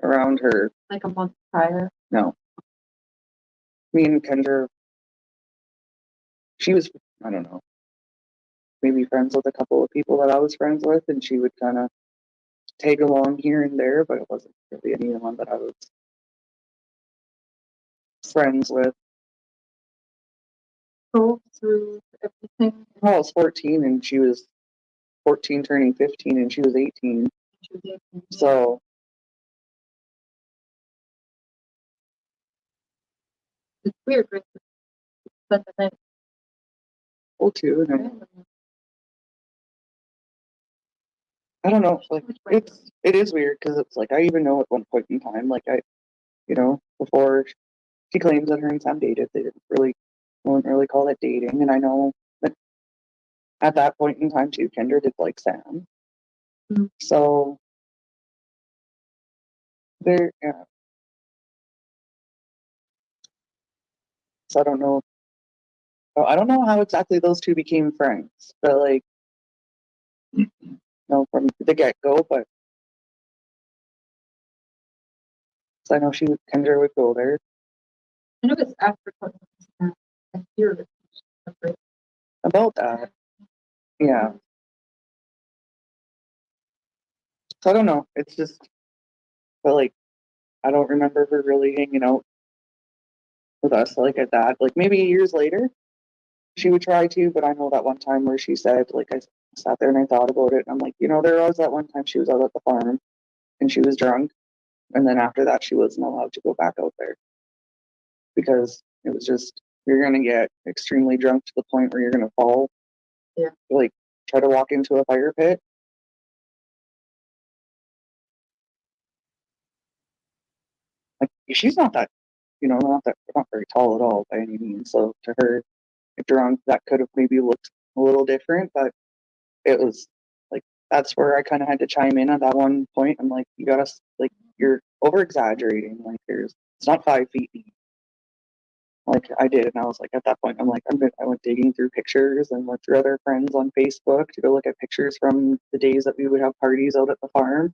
around her. like a month prior. No. me and Kendra, she was, I don't know, maybe friends with a couple of people that I was friends with, and she would kind of tag along here and there, but it wasn't really anyone that I was friends with. Go through everything. I was 14 and she was 14 turning 15 and she was 18. So It's weird, right? But then cool too. And I don't know, like it is weird because it's like I even know at one point in time, like before she claims that her and Sam dated, they wouldn't really call it dating. And I know that at that point in time too, Kendra did like Sam. Mhm. So yeah. So I don't know. I don't know how exactly those two became friends, but like, from the get go. But so I know Kendra would go there. I know it's after I hear it. About that. Yeah. So I don't know. It's just, but like, I don't remember her really hanging out with us like at that. Like maybe years later, she would try to, but I know that one time where she said, like, I sat there and I thought about it. And I'm like, there was that one time she was out at the farm and she was drunk. And then after that, she wasn't allowed to go back out there because it was just, you're going to get extremely drunk to the point where you're going to fall. Yeah. Like, try to walk into a fire pit. Like, she's not that, not very tall at all by any means. So to her, if drunk, that could have maybe looked a little different, but it was like, that's where I kind of had to chime in at that one point. I'm like, you're over exaggerating. Like, it's not 5 feet deep. Like I did, and I was like, at that point, I'm like, I went digging through pictures and went through other friends on Facebook to go look at pictures from the days that we would have parties out at the farm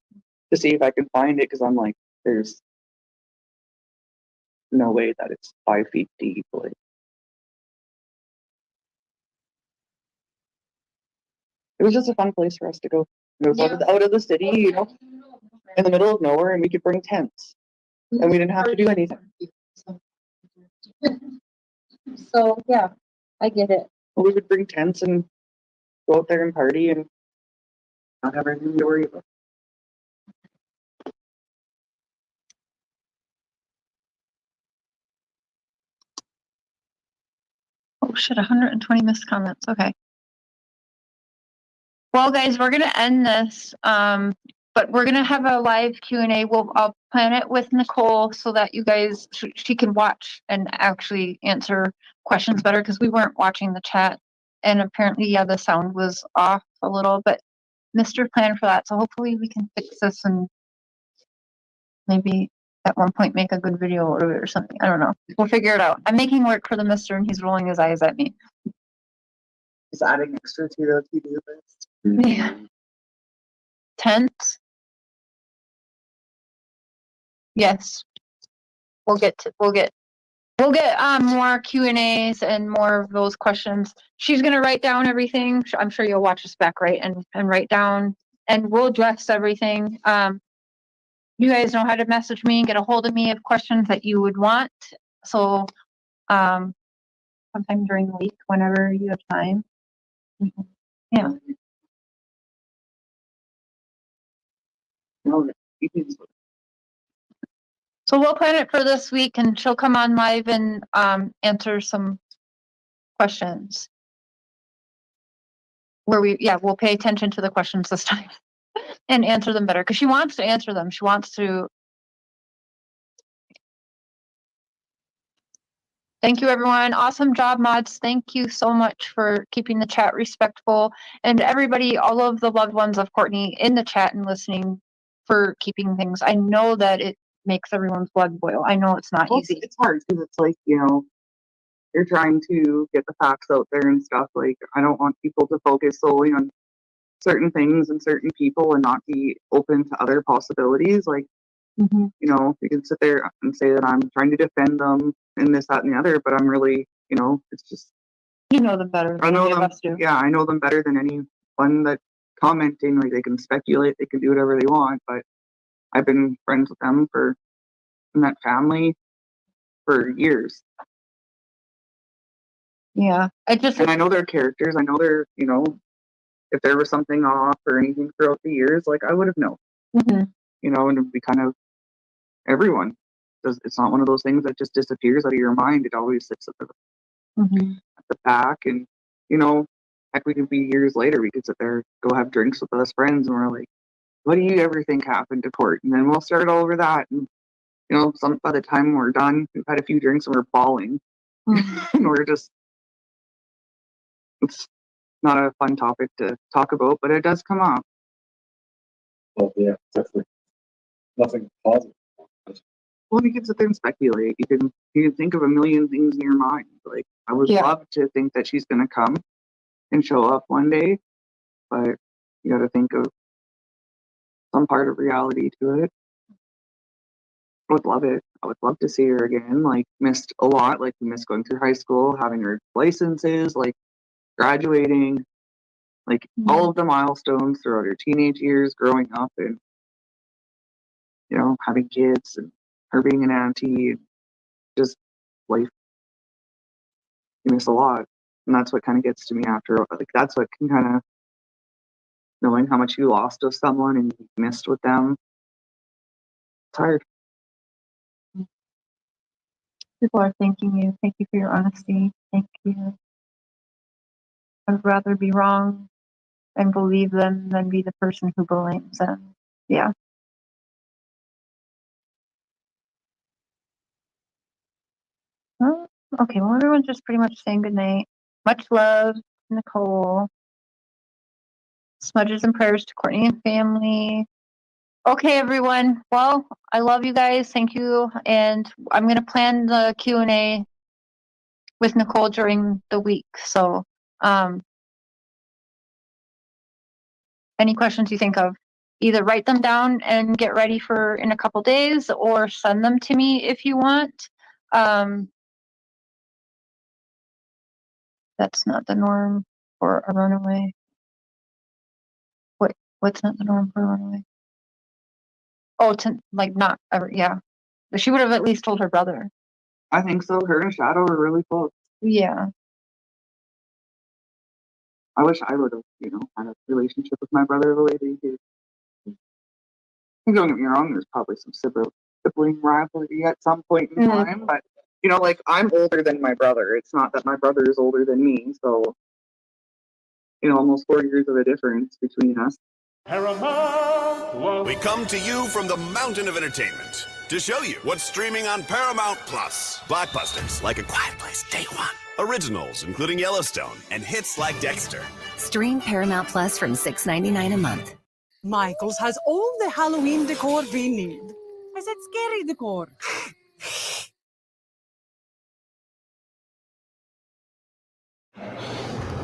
to see if I can find it, because I'm like, there's no way that it's 5 feet deep. Like, it was just a fun place for us to go. It was out of the city, in the middle of nowhere, and we could bring tents, and we didn't have to do anything. So yeah, I get it. We would bring tents and go out there and party and not have anything to worry about. Oh shit, 120 missed comments. Okay. Well, guys, we're gonna end this, but we're gonna have a live Q&A. I'll plan it with Nicole so that you guys she can watch and actually answer questions better, because we weren't watching the chat, and apparently, yeah, the sound was off a little. But Mr. planned for that, so hopefully we can fix this and maybe at one point make a good video out of it or something. I don't know. We'll figure it out. I'm making work for the Mister, and he's rolling his eyes at me. Just adding extra to the to-do list. Yeah. Tents. Yes. We'll get more Q&As and more of those questions. She's gonna write down everything. I'm sure you'll watch us back, right? And write down, and we'll address everything. You guys know how to message me and get a hold of me of questions that you would want. So sometime during the week, whenever you have time. Yeah. No, So we'll plan it for this week, and she'll come on live and answer some questions. We'll pay attention to the questions this time and answer them better, because she wants to answer them. She wants to. Thank you, everyone. Awesome job, mods. Thank you so much for keeping the chat respectful, and everybody, all of the loved ones of Courtney in the chat and listening, for keeping things. I know that it makes everyone's blood boil. I know it's not easy. It's hard because it's like, you're trying to get the facts out there and stuff. Like, I don't want people to focus solely on certain things and certain people and not be open to other possibilities. Like, Mhm. You know, you can sit there and say that I'm trying to defend them and this, that, and the other, but I'm really, you know, it's just, You know them better I than know any of them. us do. Yeah, I know them better than anyone that commenting. Like, they can speculate, they can do whatever they want, but I've been friends with them in that family for years. Yeah. And I know their characters. I know their, you know, if there was something off or anything throughout the years, like, I would have known, Mhm. you know, and it'd be kind of everyone. It's not one of those things that just disappears out of your mind. It always sits at Mhm. the back. And, you know, heck, we could be years later, we could sit there, go have drinks with us friends, and we're like, what do you ever think happened to Court? And then we'll start all over that. And, you know, by the time we're done, we've had a few drinks and we're bawling. Mhm. And we're just, it's not a fun topic to talk about, but it does come up. Well, yeah, definitely. Nothing positive. Well, you can sit there and speculate. You can think of a million things in your mind. Like, I would Yeah. love to think that she's gonna come and show up one day, but you got to think of some part of reality to it. I would love it. I would love to see her again. Like, missed a lot. Like, we missed going through high school, having her licenses, like graduating, like all of the milestones throughout her teenage years, growing up, and, you know, having kids, and her being an auntie, and just life. You miss a lot, and that's what kind of gets to me after. Like, that's what can kind of, knowing how much you lost of someone and you missed with them. It's hard. People are thanking you. Thank you for your honesty. Thank you. I'd rather be wrong and believe them than be the person who blames them. Yeah. Well, okay, well, everyone's just pretty much saying goodnight. Much love, Nicole. Smudges and prayers to Courtney and family. Okay, everyone. Well, I love you guys. Thank you. And I'm going to plan the Q&A with Nicole during the week. So, any questions you think of, either write them down and get ready for in a couple days, or send them to me if you want. That's not the norm for a runaway. What's not the norm for a runaway? Oh, to like not ever, yeah. But she would have at least told her brother. I think so. Her and Shadow are really close. Yeah. I wish I would have, you know, had a relationship with my brother the way they did. Don't get me wrong, there's probably some sibling rivalry at some point in time, but, you know, like, I'm older than my brother. It's not that my brother is older than me, so, you know, almost 4 years of a difference between us. We come to you from the mountain of entertainment to show you what's streaming on Paramount Plus. Blockbusters like A Quiet Place Day One, originals including Yellowstone, and hits like Dexter. Stream Paramount Plus from $6.99 a month. Michael's has all the Halloween decor we need. I said scary decor.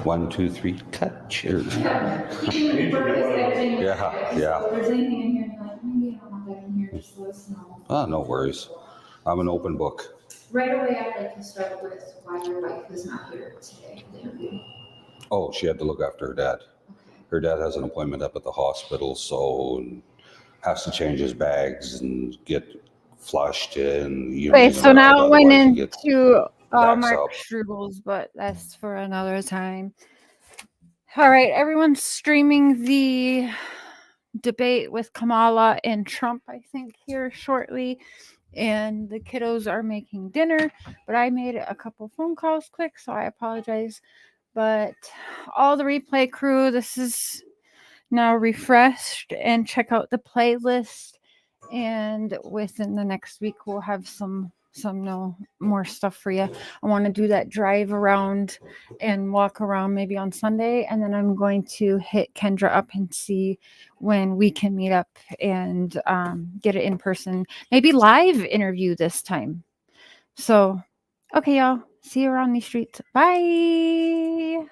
One, two, three, cut. Cheers. Yeah. If there's anything in here, you're like, maybe I don't want that in here, just let us know. Oh, no worries. I'm an open book. Right away, I'd like to start with why your wife is not here today for the interview. Oh, she had to look after her dad. Her dad has an appointment up at the hospital, so has to change his bags and get flushed and Okay, so now it went into backs Mark up. Struble's, but that's for another time. All right, everyone's streaming the debate with Kamala and Trump, I think, here shortly. And the kiddos are making dinner, but I made a couple phone calls quick, so I apologize. But all the replay crew, this is now refreshed, and check out the playlist. And within the next week, we'll have some more stuff for you. I want to do that drive around and walk around maybe on Sunday, and then I'm going to hit Kendra up and see when we can meet up and get it in person, maybe live interview this time. So, okay, y'all, see you around these streets. Bye.